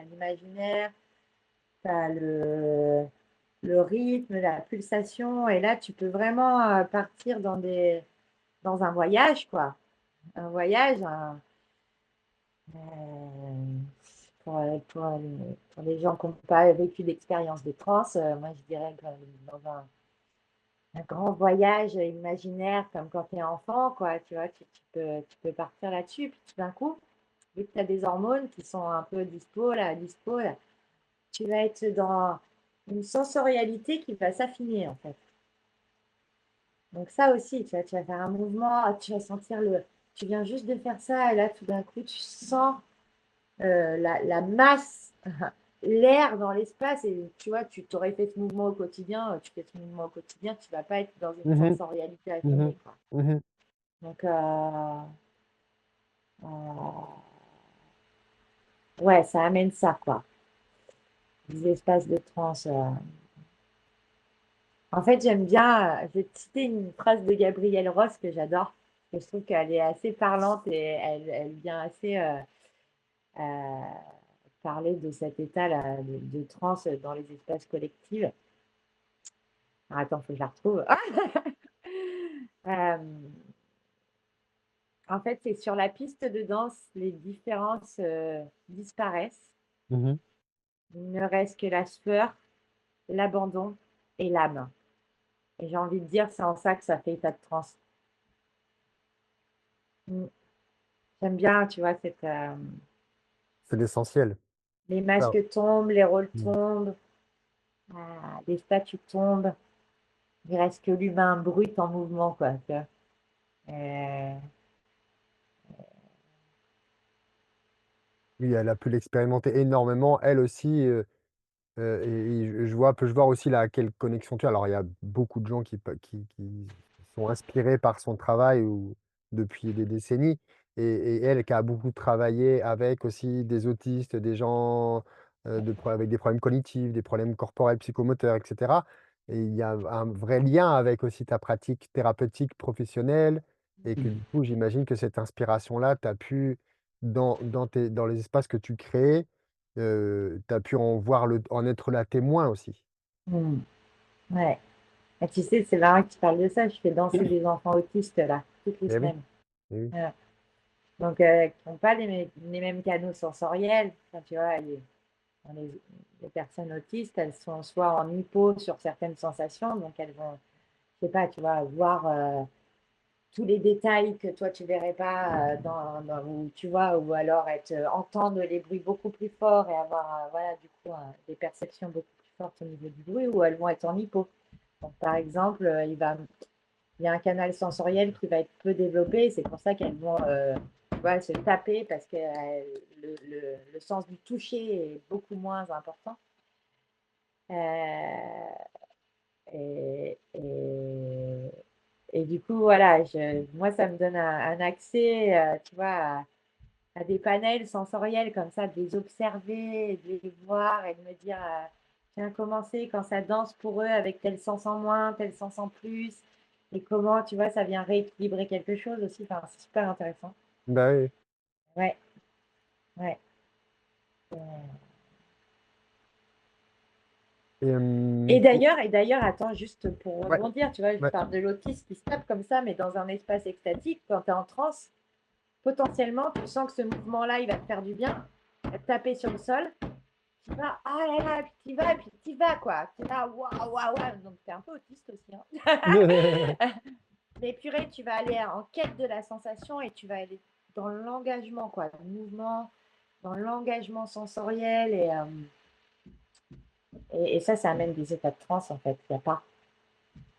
l'imaginaire, tu as le rythme, la pulsation, et là, tu peux vraiment partir dans un voyage, quoi. Un voyage, euh, pour les gens qui n'ont pas vécu d'expérience de trans, moi, je dirais que dans un grand voyage imaginaire, comme quand tu es enfant, quoi, tu vois, tu peux partir là-dessus, puis tout d'un coup, vu que tu as des hormones qui sont un peu dispo, là, tu vas être dans une sensorialité qui va s'affiner, en fait. Donc ça aussi, tu vas faire un mouvement, tu vas sentir tu viens juste de faire ça, et là, tout d'un coup, tu sens la masse, l'air dans l'espace, et tu vois, tu t'aurais fait ce mouvement au quotidien, tu fais ce mouvement au quotidien, tu vas pas être dans une
Mhm,
sensorialité
mhm,
affinée, quoi.
mhm.
Donc, ouais, ça amène ça, quoi. Des espaces de trans. En fait, j'aime bien, je vais te citer une phrase de Gabrielle Ross que j'adore, que je trouve qu'elle est assez parlante et elle vient assez euh, parler de cet état-là de trans dans les espaces collectifs. Alors, attends, faut que je la retrouve. Euh, en fait, c'est sur la piste de danse, les différences disparaissent.
Mhm.
Il ne reste que la sueur, l'abandon et l'âme. Et j'ai envie de dire, c'est en ça que ça fait état de transe. Mm. J'aime bien, tu vois,
C'est l'essentiel.
les
Ça.
masques tombent, les rôles
Mm.
tombent, les statues tombent. Il reste que l'humain brut en mouvement, quoi. Tu vois. Euh,
Oui, elle a pu l'expérimenter énormément, elle aussi. Et je vois aussi là quelle connexion tu as. Alors, il y a beaucoup de gens qui sont inspirés par son travail ou, depuis des décennies. Et elle qui a beaucoup travaillé avec aussi des autistes, des gens avec des problèmes cognitifs, des problèmes corporels, psychomoteurs, etc. Et il y a un vrai lien avec aussi ta pratique thérapeutique professionnelle. Et que du coup, j'imagine que cette inspiration-là, tu as pu, dans les espaces que tu crées, tu as pu en être la témoin aussi.
mm, ouais. Et tu sais, c'est marrant que tu parles de ça. Je fais danser des enfants autistes, là, toutes les
Eh oui,
semaines.
eh oui.
Voilà. Donc, qui n'ont pas les mêmes canaux sensoriels. Enfin, tu vois, les personnes autistes, elles sont soit en hypo sur certaines sensations, donc elles vont, je sais pas, tu vois, voir tous les détails que toi tu verrais pas ou tu vois, ou alors être, entendre les bruits beaucoup plus forts et avoir, voilà, du coup, des perceptions beaucoup plus fortes au niveau du bruit, ou elles vont être en hypo. Donc, par exemple, il y a un canal sensoriel qui va être peu développé, c'est pour ça qu'elles vont tu vois, se taper parce que le sens du toucher est beaucoup moins important. Euh, et du coup, voilà, moi, ça me donne un accès, tu vois, à des panels sensoriels comme ça, de les observer, de les voir et de me dire, tiens, comment c'est quand ça danse pour eux avec tel sens en moins, tel sens en plus, et comment, tu vois, ça vient rééquilibrer quelque chose aussi. Enfin, c'est super intéressant.
Bah oui.
Ouais, ouais.
Et,
Et d'ailleurs, attends, juste pour
ouais,
rebondir, tu vois, je
ouais.
parle de l'autisme qui se tape comme ça, mais dans un espace extatique, quand tu es en transe, potentiellement, tu sens que ce mouvement-là, il va te faire du bien, va te taper sur le sol, tu vas, ah là là, puis tu vas, puis tu vas, quoi. Tu vas, waouh, waouh, waouh. Donc, tu es un peu autiste aussi. Hein. Mais purée, tu vas aller en quête de la sensation et tu vas aller dans l'engagement, quoi, le mouvement, dans l'engagement sensoriel. Et ça amène des états de transe, en fait. Il n'y a pas.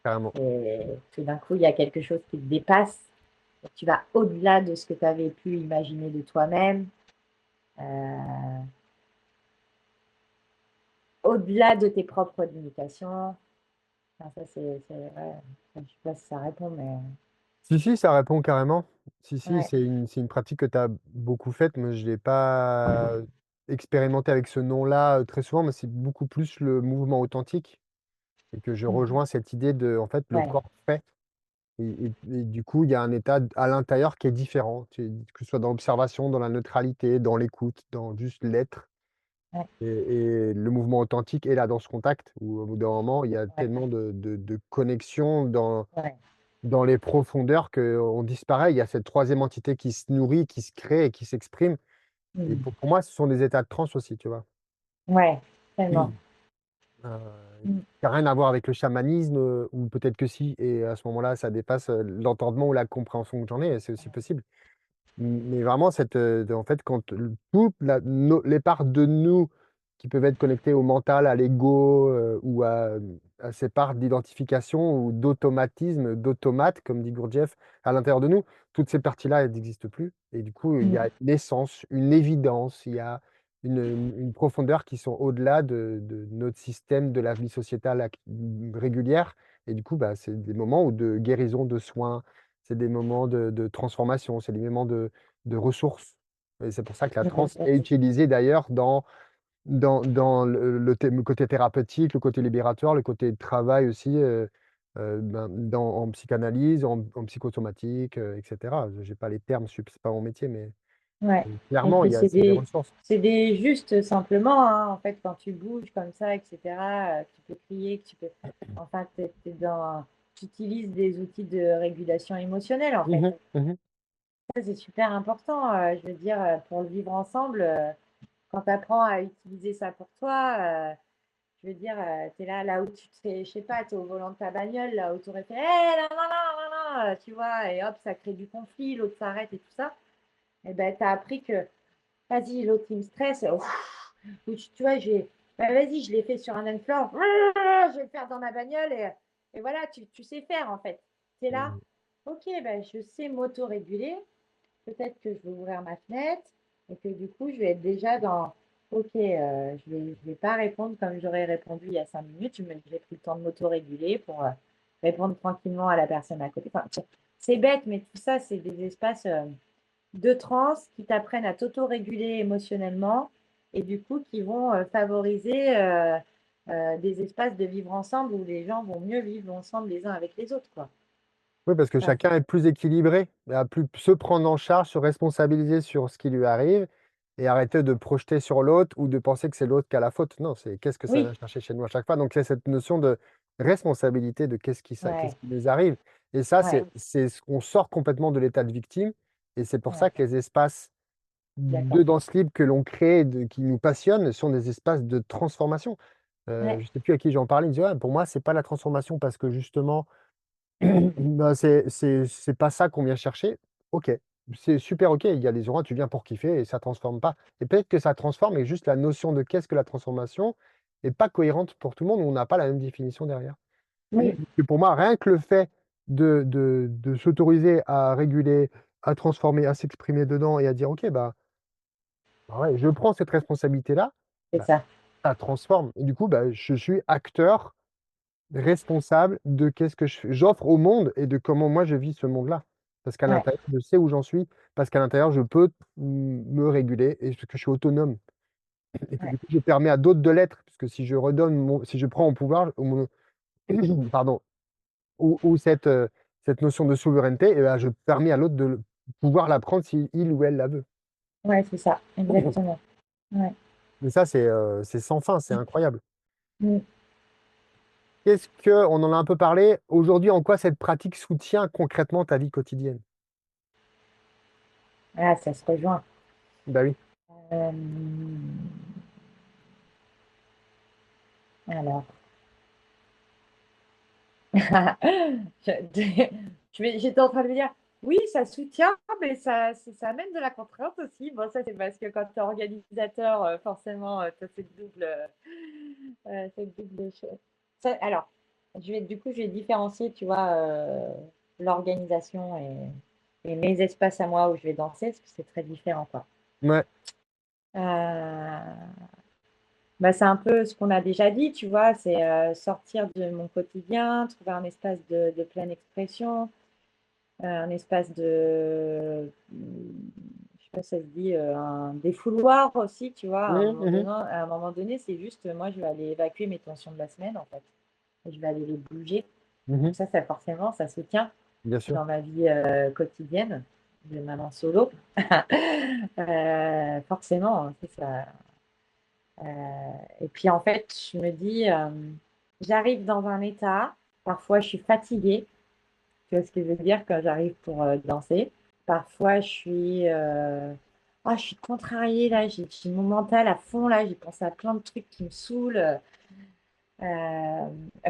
Carrément.
Et tout d'un coup, il y a quelque chose qui te dépasse. Et tu vas au-delà de ce que tu avais pu imaginer de toi-même. Euh, Au-delà de tes propres limitations. Enfin, ça, ouais. Je ne sais pas si ça répond, mais
Si, si, ça répond carrément. Si, si,
ouais.
c'est une pratique que tu as beaucoup faite. Moi, je ne l'ai pas expérimenté avec ce nom-là très souvent, mais c'est beaucoup plus le mouvement authentique. Et que je
Mhm.
rejoins cette idée de, en fait, le
Ouais.
corps fait. Et du coup, il y a un état à l'intérieur qui est différent, que ce soit dans l'observation, dans la neutralité, dans l'écoute, dans juste l'être.
Ouais.
Et le mouvement authentique est là dans ce contact, où au bout d'un moment, il y a
Ouais.
tellement de connexion
Ouais.
dans les profondeurs qu'on disparaît. Il y a cette troisième entité qui se nourrit, qui se crée et qui s'exprime. Et
Mhm.
pour moi, ce sont des états de transe aussi, tu vois.
Ouais. Tellement. Mhm.
Qui n'a rien à voir avec le chamanisme, ou peut-être que si, et à ce moment-là, ça dépasse l'entendement ou la compréhension que j'en ai, c'est aussi possible. Mais vraiment, en fait, quand toutes les parts de nous qui peuvent être connectées au mental, à l'ego, ou à ces parts d'identification ou d'automatisme, d'automate, comme dit Gurdjieff, à l'intérieur de nous, toutes ces parties-là, elles n'existent plus. Et du coup, il y a
Mhm.
une essence, une évidence, il y a une profondeur qui sont au-delà de notre système de la vie sociétale régulière. Et du coup, bah, c'est des moments de guérison, de soins, c'est des moments de transformation, c'est des moments de ressources. Et c'est pour ça que la transe est utilisée d'ailleurs dans le côté thérapeutique, le côté libératoire, le côté de travail aussi, en psychanalyse, en psychosomatique, etc. Je n'ai pas les termes, c'est pas mon métier, mais
Ouais. Et
clairement,
puis
c'est des ressources.
c'est des juste simplement, hein, en fait, quand tu bouges comme ça, etc., tu peux crier, que tu peux. Enfin, tu utilises des outils de régulation émotionnelle, en fait.
Mhm, mhm.
Ça, c'est super important. Je veux dire, pour le vivre ensemble, quand tu apprends à utiliser ça pour toi, je veux dire, tu es là où tu te fais, je sais pas, tu es au volant de ta bagnole, là où tu aurais fait, hé, non, non, non, non, non, tu vois, et hop, ça crée du conflit, l'autre s'arrête et tout ça. Et ben, tu as appris que, vas-y, l'autre, il me stresse, ou tu vois, ben, vas-y, je l'ai fait sur un unfloor, je vais le faire dans ma bagnole, et voilà, tu sais faire, en fait. Tu es là,
Mhm.
ok, ben, je sais m'auto-réguler, peut-être que je vais ouvrir ma fenêtre et que du coup, je vais être déjà dans OK, je vais pas répondre comme j'aurais répondu il y a 5 minutes. J'ai pris le temps de m'auto-réguler pour répondre tranquillement à la personne à côté. Enfin, c'est bête, mais tout ça, c'est des espaces de transe qui t'apprennent à t'auto-réguler émotionnellement et du coup qui vont favoriser des espaces de vivre ensemble où les gens vont mieux vivre ensemble les uns avec les autres, quoi.
Oui, parce que
Enfin,
chacun est plus équilibré, à plus se prendre en charge, se responsabiliser sur ce qui lui arrive et arrêter de projeter sur l'autre ou de penser que c'est l'autre qui a la faute. Non, c'est qu'est-ce que ça vient
oui,
chercher chez nous à chaque fois. Donc, c'est cette notion de responsabilité de qu'est-ce
ouais,
qui nous arrive. Et ça,
ouais,
c'est ce qu'on sort complètement de l'état de victime. Et c'est pour ça
ouais,
que les espaces de
d'accord.
danse libre que l'on crée, qui nous passionnent, sont des espaces de transformation. Je
Ouais.
ne sais plus à qui j'en parlais, il me disait, ouais, pour moi, c'est pas la transformation parce que justement, bah, c'est pas ça qu'on vient chercher. OK, c'est super OK. Il y a des endroits, tu viens pour kiffer et ça transforme pas. Et peut-être que ça transforme, mais juste la notion de qu'est-ce que la transformation est pas cohérente pour tout le monde, ou on n'a pas la même définition derrière.
Oui,
Et pour moi, rien que le fait de s'autoriser à réguler, à transformer, à s'exprimer dedans et à dire OK, bah ouais, je prends cette responsabilité-là,
c'est
bah,
ça.
ça transforme. Et du coup, bah, je suis acteur responsable de qu'est-ce que j'offre au monde et de comment moi je vis ce monde-là. Parce qu'à
Ouais,
l'intérieur, je sais où j'en suis, parce qu'à l'intérieur, je peux me réguler et que je suis autonome. Et que
ouais,
du coup, je permets à d'autres de l'être. Parce que si je redonne si je prends au pouvoir, pardon, ou cette notion de souveraineté, et ben, je permets à l'autre de pouvoir la prendre si il ou elle la veut.
ouais, c'est ça, exactement. Ouais.
Mais ça, c'est sans fin, c'est incroyable.
Mm.
On en a un peu parlé, aujourd'hui, en quoi cette pratique soutient concrètement ta vie quotidienne?
Ah, ça se rejoint.
Bah oui.
Euh, alors, Je- j'étais en train de me dire, oui, ça soutient, mais ça amène de la contrainte aussi. Bon, ça, c'est parce que quand tu es organisateur, forcément, tu as cette double chose. Alors, du coup, je vais différencier, tu vois, l'organisation et mes espaces à moi où je vais danser, parce que c'est très différent, quoi.
Ouais.
Euh, Bah, c'est un peu ce qu'on a déjà dit, tu vois, c'est sortir de mon quotidien, trouver un espace de pleine expression, un espace je sais pas si ça se dit, un défouloir aussi, tu vois,
Mhm, mhm,
à un moment donné, c'est juste, moi, je vais aller évacuer mes tensions de la semaine, en fait. Et je vais aller les bouger.
mhm.
Donc ça forcément, ça se tient
Bien sûr.
dans ma vie quotidienne de maman solo. Forcément, hein, c'est ça. Et puis en fait, je me dis, j'arrive dans un état, parfois je suis fatiguée, tu vois ce que je veux dire quand j'arrive pour danser. Parfois je suis contrariée là, j'ai mon mental à fond là, j'ai pensé à plein de trucs qui me saoulent.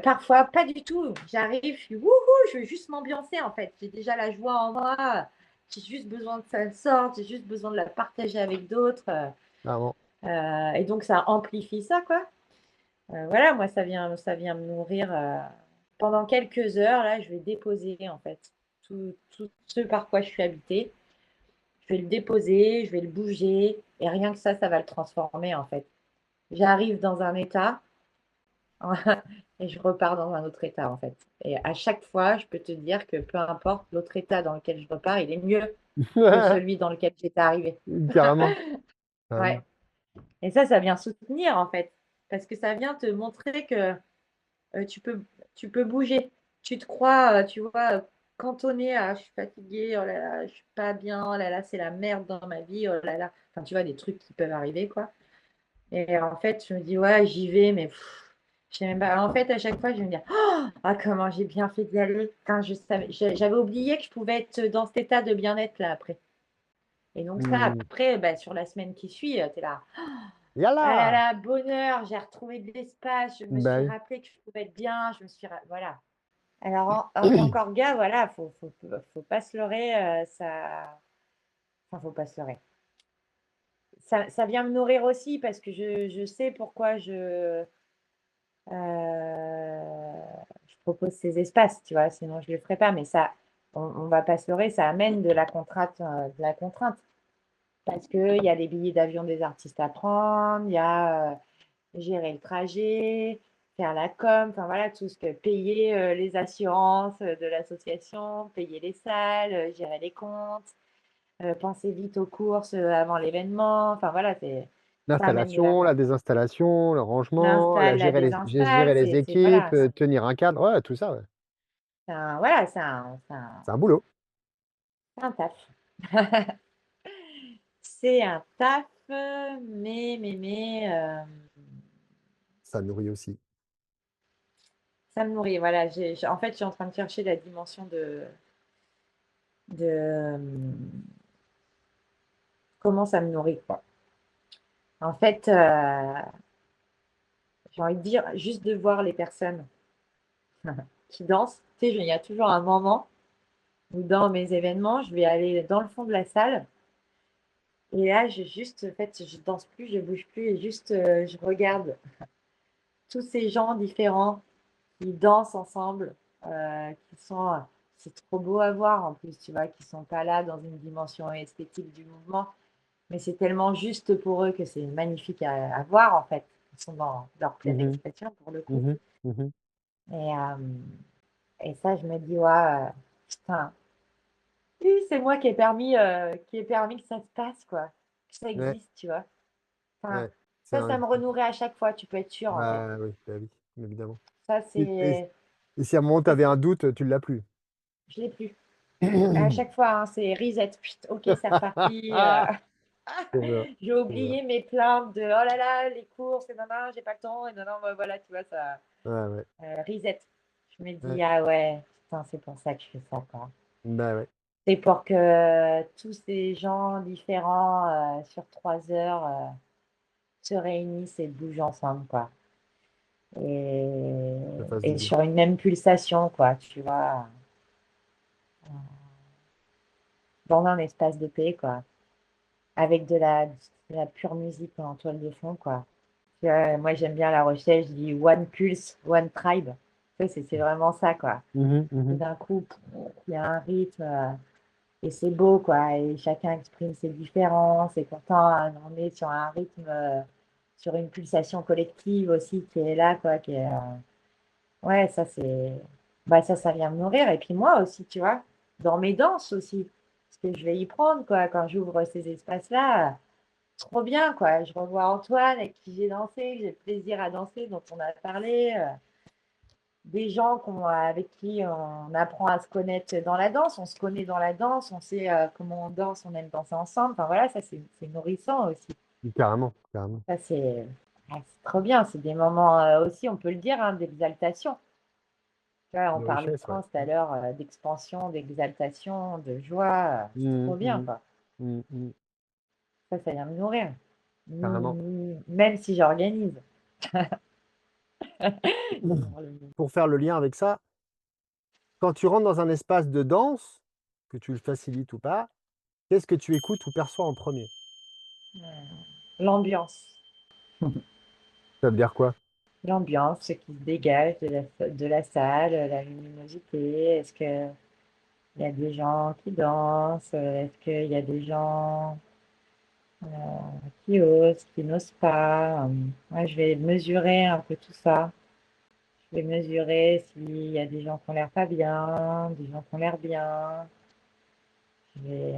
Parfois pas du tout, j'arrive, je suis wouhou, je veux juste m'ambiancer en fait, j'ai déjà la joie en moi, j'ai juste besoin que ça sorte, j'ai juste besoin de la partager avec d'autres.
Clairement.
Et donc ça amplifie ça quoi. Voilà, moi, ça vient me nourrir. Pendant quelques heures, là, je vais déposer, en fait, tout ce par quoi je suis habitée. Je vais le déposer, je vais le bouger, et rien que ça va le transformer, en fait. J'arrive dans un état et je repars dans un autre état, en fait. Et à chaque fois, je peux te dire que peu importe l'autre état dans lequel je repars, il est mieux que celui dans lequel j'étais arrivée.
Carrément,
Ouais.
carrément.
Et ça vient soutenir, en fait, parce que ça vient te montrer que tu peux bouger. Tu te crois, tu vois, cantonné à je suis fatiguée, oh là là, je suis pas bien, oh là là, c'est la merde dans ma vie, oh là là. Enfin, tu vois, des trucs qui peuvent arriver, quoi. Et en fait, je me dis, ouais, j'y vais, mais je sais même pas. En fait, à chaque fois, je vais me dire, oh, ah, comment j'ai bien fait d'y aller. Quand j'avais oublié que je pouvais être dans cet état de bien-être là après. Et donc ça,
Hmm.
après, bah, sur la semaine qui suit, tu es là. Ah là
Yalla!
là, bonheur, j'ai retrouvé de l'espace, je me
Bah
suis
oui.
rappelé que je pouvais être bien, je me suis... Voilà. Alors, en tant qu'orga, voilà, faut pas se leurrer, ça... Enfin, faut pas se leurrer. Ça vient me nourrir aussi parce que je sais pourquoi je propose ces espaces, tu vois, sinon je ne le ferais pas. Mais ça, on va pas se leurrer, ça amène de la contrainte, parce qu'il y a les billets d'avion des artistes à prendre, il y a gérer le trajet, faire la com, enfin voilà, tout ce que payer les assurances de l'association, payer les salles, gérer les comptes, penser vite aux courses avant l'événement, enfin voilà, ça amène de la
L'installation, la désinstallation, le rangement,
l'install, la
gérer
désinstall,
les équipes,
voilà,
tenir un cadre, ouais, tout ça, ouais.
voilà,
C'est un boulot.
c'est un taf. C'est un taf,
Ça nourrit aussi.
ça me nourrit. Voilà, en fait, je suis en train de chercher la dimension de comment ça me nourrit, quoi. En fait, j'ai envie de dire, juste de voir les personnes qui dansent. Tu sais, il y a toujours un moment où dans mes événements, je vais aller dans le fond de la salle. Et là, en fait, je danse plus, je bouge plus et juste, je regarde tous ces gens différents qui dansent ensemble, qui sont, c'est trop beau à voir en plus, tu vois, qui sont pas là dans une dimension esthétique du mouvement, mais c'est tellement juste pour eux que c'est magnifique à voir en fait. Ils sont dans leur pleine
Mhm,
expression pour le coup.
mhm, mhm.
Et, et ça, je me dis, ouais, putain, oui, c'est moi qui ai permis que ça se passe, quoi, que ça
Ouais,
existe, tu vois. Enfin,
ouais. C'est
ça,
un-
ça me renourrit à chaque fois, tu peux être sûr, en fait.
bah oui, évidemment.
Ça,
Et, et-
c'est,
et si à un moment tu avais un doute, tu l'as plus.
je l'ai plus. À chaque fois, hein, c'est reset. Put, ok, c'est reparti.
Trop bien,
J'ai
trop bien.
oublié mes plaintes de oh là là, les courses, et non, non, j'ai pas le temps, et non, non, bah, voilà, tu vois, ça.
Ouais, ouais,
Reset. Je me
ouais.
dis, ah ouais, putain, c'est pour ça que je fais ça, quoi.
Bah ouais.
C'est pour que tous ces gens différents sur 3 heures se réunissent et bougent ensemble, quoi.
Ça fasse du
Et
bien.
sur une même pulsation, quoi, tu vois, dans un espace de paix, quoi, avec de la pure musique en toile de fond, quoi. Tu vois, moi, j'aime bien La Rochelle, je dis One Pulse, One Tribe. Tu sais, c'est vraiment ça, quoi.
Mhm,
Et
mhm.
d'un coup, il y a un rythme et c'est beau, quoi. Et chacun exprime ses différences. Et pourtant, on est sur un rythme, sur une pulsation collective aussi qui est là, quoi. Ouais, ça, bah, ça vient me nourrir. Et puis moi aussi, tu vois, dans mes danses aussi. Parce que je vais y prendre, quoi, quand j'ouvre ces espaces-là. Trop bien, quoi. Je revois Antoine avec qui j'ai dansé, que j'ai plaisir à danser, dont on a parlé. Des gens avec qui on apprend à se connaître dans la danse. On se connaît dans la danse, on sait comment on danse, on aime danser ensemble. Enfin voilà, ça c'est nourrissant aussi.
Carrément, carrément.
Ça c'est trop bien. C'est des moments aussi, on peut le dire, hein, d'exaltation. Tu vois, on
De
parlait de
richesse, ouais.
trance tout à l'heure, d'expansion, d'exaltation, de joie. C'est
Mhm,
trop bien,
mhm,
quoi.
mhm, mhm.
Ça vient me nourrir.
Carrément.
Même si j'organise.
Pour faire le lien avec ça, quand tu rentres dans un espace de danse, que tu le facilites ou pas, qu'est-ce que tu écoutes ou perçois en premier?
L'ambiance.
Ça veut dire quoi?
L'ambiance, ce qui se dégage de la salle, la luminosité. Est-ce qu'il y a des gens qui dansent? Est-ce qu'il y a des gens qui osent, qui n'osent pas? Moi, je vais mesurer un peu tout ça. Je vais mesurer s'il y a des gens qui ont l'air pas bien, des gens qui ont l'air bien. Je vais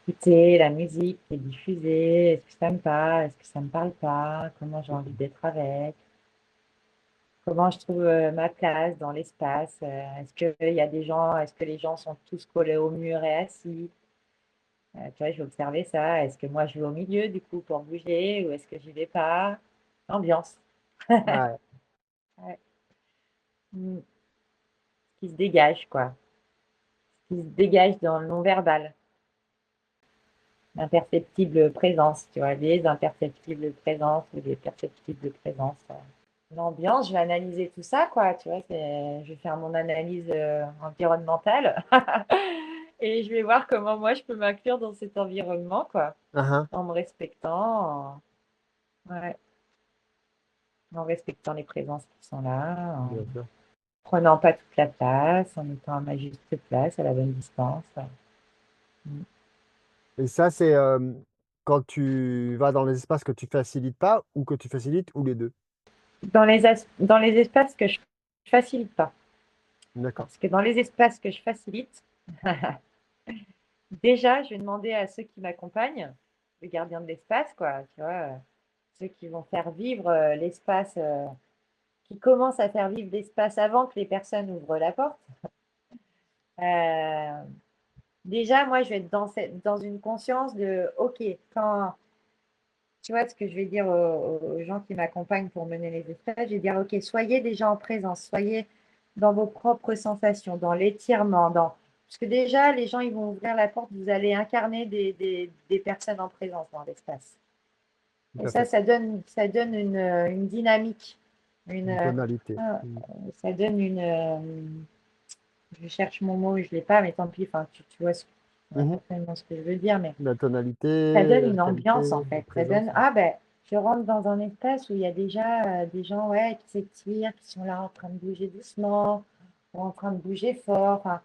écouter la musique qui est diffusée. Est-ce que ça me parle? Est-ce que ça me parle pas? Comment j'ai envie d'être avec? Comment je trouve ma place dans l'espace? Est-ce qu'il y a des gens, est-ce que les gens sont tous collés au mur et assis? Tu vois, je vais observer ça. Est-ce que moi je vais au milieu du coup pour bouger ou est-ce que j'y vais pas? Ambiance.
Ouais.
Ouais. Mm. Qui se dégage, quoi. Qui se dégage dans le non-verbal. L'imperceptible présence, tu vois, les imperceptibles présences ou les perceptibles présences. L'ambiance, je vais analyser tout ça, quoi, tu vois, je vais faire mon analyse environnementale et je vais voir comment moi je peux m'inclure dans cet environnement, quoi,
Uhum.
en me respectant, ouais, en respectant les présences qui sont là, en
Bien sûr.
prenant pas toute la place, en étant à ma juste place, à la bonne distance. Mm.
Et ça, c'est quand tu vas dans les espaces que tu facilites pas ou que tu facilites ou les deux.
Dans les espaces que je facilite pas.
D'accord.
Parce que dans les espaces que je facilite, déjà, je vais demander à ceux qui m'accompagnent, les gardiens de l'espace, quoi, tu vois, ceux qui vont faire vivre l'espace, qui commencent à faire vivre l'espace avant que les personnes ouvrent la porte. Euh, déjà, moi, je vais être dans une conscience de, OK, quand, tu vois, ce que je vais dire aux gens qui m'accompagnent pour mener les espaces, je vais dire, OK, soyez déjà en présence, soyez dans vos propres sensations, dans l'étirement, dans... Parce que déjà, les gens, ils vont ouvrir la porte, vous allez incarner des personnes en présence dans l'espace.
Tout
Et
à fait.
ça donne une dynamique, une,
Une tonalité.
ah, ça donne une... je cherche mon mot, je ne l'ai pas, mais tant pis, enfin, tu vois
Mhm.
certainement ce que je veux dire, mais
La
ça
tonalité,
donne
la
une ambiance en
qualité, la
fait. Ça
présence.
donne, ah ben, je rentre dans un espace où il y a déjà des gens ouais, qui s'étirent, qui sont là en train de bouger doucement, ou en train de bouger fort. Enfin,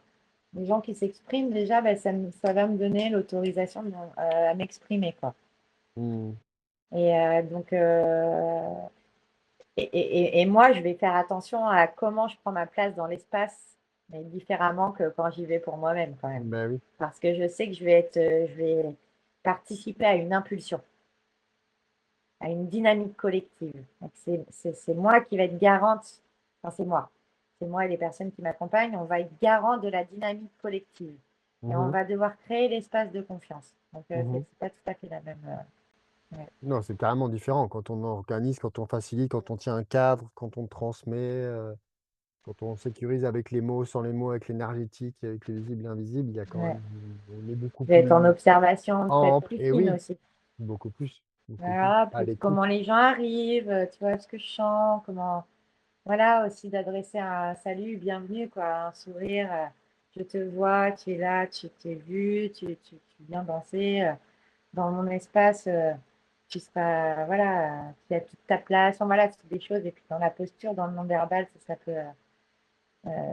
les gens qui s'expriment déjà, ben, ça va me donner l'autorisation à m'exprimer, quoi.
Hmm.
Et et moi, je vais faire attention à comment je prends ma place dans l'espace, mais différemment que quand j'y vais pour moi-même, quand même.
Ben oui.
Parce que je sais que je vais participer à une impulsion, à une dynamique collective. Donc, c'est moi qui vais être garante, enfin c'est moi et les personnes qui m'accompagnent, on va être garant de la dynamique collective. Et on
Mhm.
va devoir créer l'espace de confiance. Donc,
Mhm.
c'est pas tout à fait la même. Ouais.
Non, c'est carrément différent quand on organise, quand on facilite, quand on tient un cadre, quand on transmet, quand on sécurise avec les mots, sans les mots, avec l'énergétique, avec le visible et l'invisible, il y a quand
Ouais.
même, on est beaucoup
Je vais être en
plus
observation peut-être
ample.
plus
Et
fine
oui,
aussi.
beaucoup plus, beaucoup plus
Voilà,
à l'écoute.
comment les gens arrivent, tu vois ce que je sens, comment. Voilà, aussi d'adresser un salut, bienvenue, quoi, un sourire. Je te vois, tu es là, tu t'es vu, tu viens danser dans mon espace. Tu seras, voilà, tu as toute ta place. Enfin, voilà, c'est des choses. Et puis dans la posture, dans le non-verbal, ça peut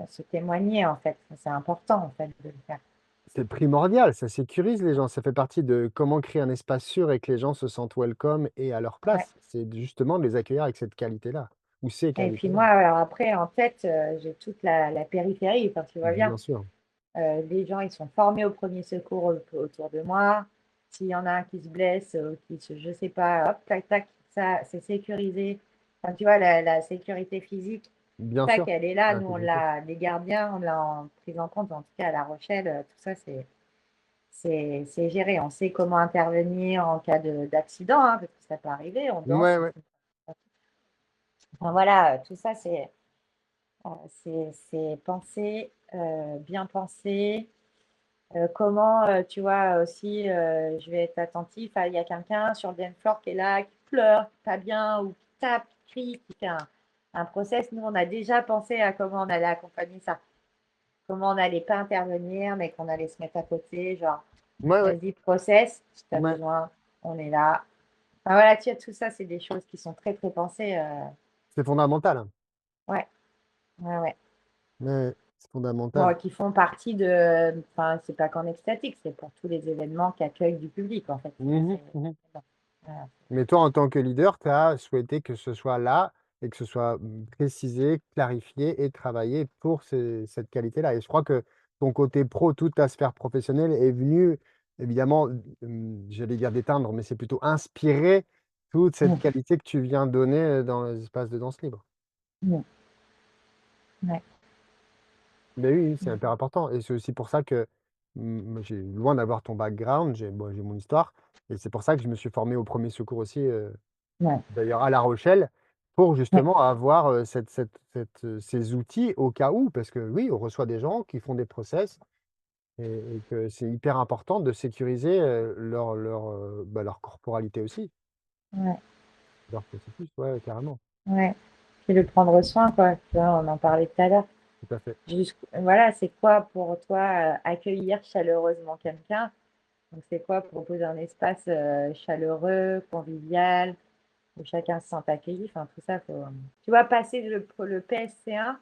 se témoigner, en fait. C'est important, en fait, de le faire.
C'est primordial, ça sécurise les gens. Ça fait partie de comment créer un espace sûr et que les gens se sentent welcome et à leur
Ouais.
place. C'est justement de les accueillir avec cette qualité-là, ou ces
Et puis
qualités-là.
moi, alors après, en tête, j'ai toute la périphérie, enfin, tu vois bien.
Bien sûr.
Les gens, ils sont formés au premier secours autour de moi. S'il y en a un qui se blesse, je sais pas, hop, tac, tac, ça, c'est sécurisé. Enfin, tu vois, la sécurité physique,
Bien
tac,
sûr.
elle est là.
La
Nous, on
sécurité.
l'a, les gardiens, on l'a en prise en compte, en tout cas à La Rochelle, tout ça, c'est géré. On sait comment intervenir en cas d'accident, hein, parce que ça peut arriver, on danse.
Ouais, ouais.
Enfin, voilà, tout ça, c'est pensé, bien pensé. Comment, tu vois, aussi, je vais être attentif à il y a quelqu'un sur le dance floor qui est là, qui pleure, qui pas bien ou qui tape, qui crie, qui fait un process. Nous, on a déjà pensé à comment on allait accompagner ça. Comment on n'allait pas intervenir, mais qu'on allait se mettre à côté, genre,
Ouais, ouais.
vas-y, process, si tu as
Ouais.
besoin, on est là. Enfin, voilà, tu vois, tout ça, c'est des choses qui sont très, très pensées.
C'est fondamental, hein.
Ouais, ouais, ouais.
Ouais, c'est fondamental.
Bon, qui font partie de. Enfin, c'est pas qu'en extatique, c'est pour tous les événements qui accueillent du public, en fait.
Mhm, mhm.
Bon, voilà.
Mais toi, en tant que leader, tu as souhaité que ce soit là et que ce soit précisé, clarifié et travaillé pour cette qualité-là. Et je crois que ton côté pro, toute ta sphère professionnelle est venue, évidemment, j'allais dire d'éteindre, mais c'est plutôt inspirer toute cette
Mm.
qualité que tu viens donner dans les espaces de danse libre.
Mm. Ouais.
Mais oui, oui, c'est hyper important. Et c'est aussi pour ça que j'ai loin d'avoir ton background, bon, j'ai mon histoire. Et c'est pour ça que je me suis formé au premier secours aussi,
Ouais.
d'ailleurs à La Rochelle, pour
Ouais.
justement avoir ces outils au cas où. Parce que oui, on reçoit des gens qui font des process et que c'est hyper important de sécuriser leur corporalité aussi,
Ouais.
leur processus. Ouais, carrément.
Ouais. Puis le prendre soin, quoi. Tu vois, on en parlait tout à l'heure.
Tout à fait.
Voilà, c'est quoi pour toi accueillir chaleureusement quelqu'un? Donc, c'est quoi proposer un espace chaleureux, convivial, où chacun se sent accueilli? Enfin, tout ça, tu vois, passer le PSC1,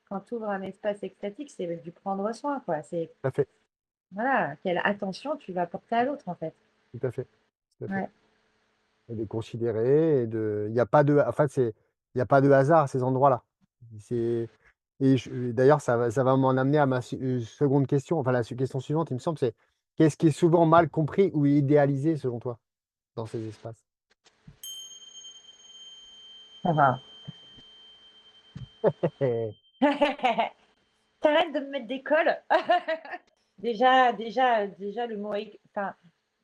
quand tu ouvres un espace extatique, c'est du prendre soin, quoi. C'est,
Tout à fait.
voilà, quelle attention tu vas porter à l'autre, en fait.
Tout à fait. Tout à fait.
Ouais.
Et de considérer il n'y a pas de, en fait, il y a pas de hasard à ces endroits-là. C'est, et d'ailleurs, ça va m'en amener à ma seconde question, enfin, question suivante, il me semble, c'est qu'est-ce qui est souvent mal compris ou idéalisé selon toi dans ces espaces?
T'arrêtes de me mettre des cols. Déjà, le mot. Enfin,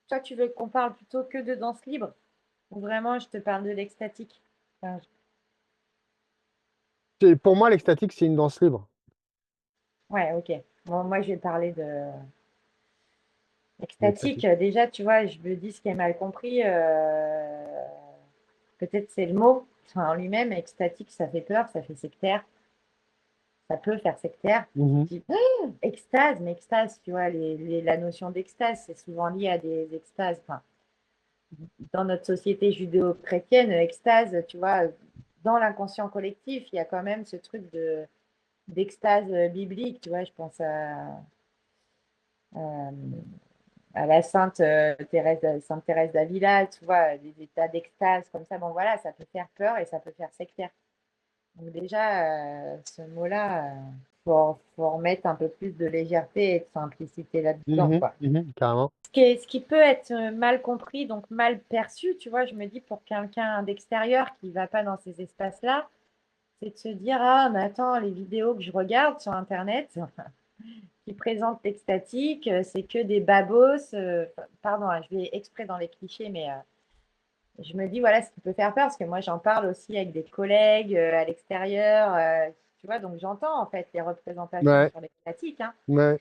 toi, tu veux qu'on parle plutôt que de danse libre ou vraiment je te parle de l'extatique? Enfin,
Pour moi, l'extatique, c'est une danse libre.
ouais, ok. Bon, moi, je vais parler de extatique.
L'extatique.
Déjà, tu vois, je me dis ce qui est mal compris. Peut-être c'est le mot enfin, en lui-même. Extatique, ça fait peur, ça fait sectaire. Ça peut faire sectaire.
Mhm.
Tu dis, ah, extase, mais extase, tu vois, la notion d'extase, c'est souvent lié à des extases. Enfin, dans notre société judéo-chrétienne, extase, tu vois, dans l'inconscient collectif, il y a quand même ce truc d'extase biblique, tu vois, je pense euh, à la Sainte Thérèse d'Avila, tu vois, des états d'extase comme ça. Bon, voilà, ça peut faire peur et ça peut faire sectaire. Donc déjà, ce mot-là, faut remettre un peu plus de légèreté et de simplicité là-dedans,
Mhm,
quoi.
mhm, carrément.
Ce qui peut être mal compris, donc mal perçu, tu vois, je me dis pour quelqu'un d'extérieur qui ne va pas dans ces espaces-là, c'est de se dire, ah, mais attends, les vidéos que je regarde sur Internet qui présentent l'extatique, c'est que des babos. Pardon, hein, je vais exprès dans les clichés, mais je me dis, voilà, ce qui peut faire peur, parce que moi, j'en parle aussi avec des collègues à l'extérieur, tu vois, donc j'entends en fait les représentations
Ouais,
sur l'extatique, hein.
ouais.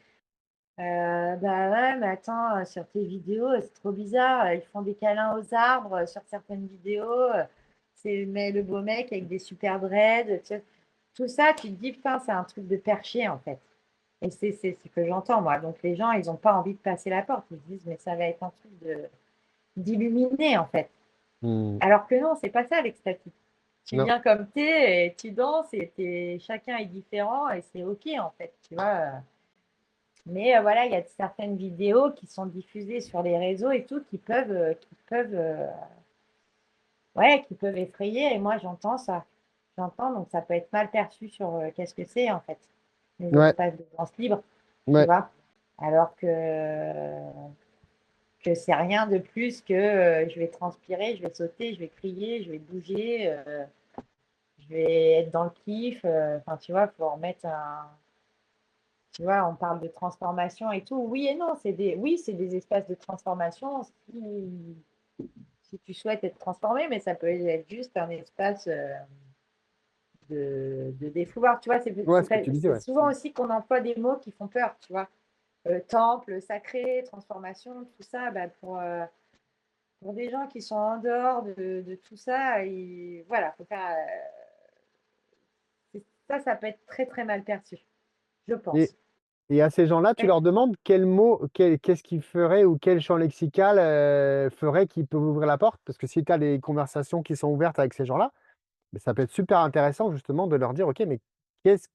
Bah ouais, mais attends, sur tes vidéos, c'est trop bizarre. Ils font des câlins aux arbres sur certaines vidéos. C'est mais le beau mec avec des super dreads. Tout ça, tu te dis, putain, c'est un truc de perché en fait. Et c'est ce que j'entends moi. Donc les gens, ils n'ont pas envie de passer la porte. Ils se disent, mais ça va être un truc d'illuminé en fait.
Hmm.
Alors que non, c'est pas ça l'extatique. Tu
Non.
viens comme t'es, et tu danses et chacun est différent et c'est ok en fait, tu vois. Mais voilà, il y a certaines vidéos qui sont diffusées sur les réseaux et tout ouais, qui peuvent effrayer. Et moi, j'entends ça. J'entends, donc ça peut être mal perçu sur qu'est-ce que c'est en fait, les
Ouais,
espaces de danse libre, tu
ouais.
vois. Alors que c'est rien de plus que je vais transpirer, je vais sauter, je vais crier, je vais bouger, je vais être dans le kiff. Enfin, tu vois, il faut remettre un. Tu vois, on parle de transformation et tout. Oui et non, oui, c'est des espaces de transformation si tu souhaites être transformé, mais ça peut être juste un espace de défouloir. Tu vois,
Ouais, ce que tu disais,
c'est
ouais.
souvent aussi qu'on emploie des mots qui font peur, tu vois. Temple, sacré, transformation, tout ça, bah, pour des gens qui sont en dehors de tout ça, voilà, faut faire, ça peut être très très mal perçu, je
Et,
pense.
et à ces gens-là, tu
Ouais.
leur demandes quel mot, qu'est-ce qu'ils feraient ou quel champ lexical ferait qu'ils peuvent ouvrir la porte? Parce que si tu as des conversations qui sont ouvertes avec ces gens-là, mais ça peut être super intéressant justement de leur dire, OK, mais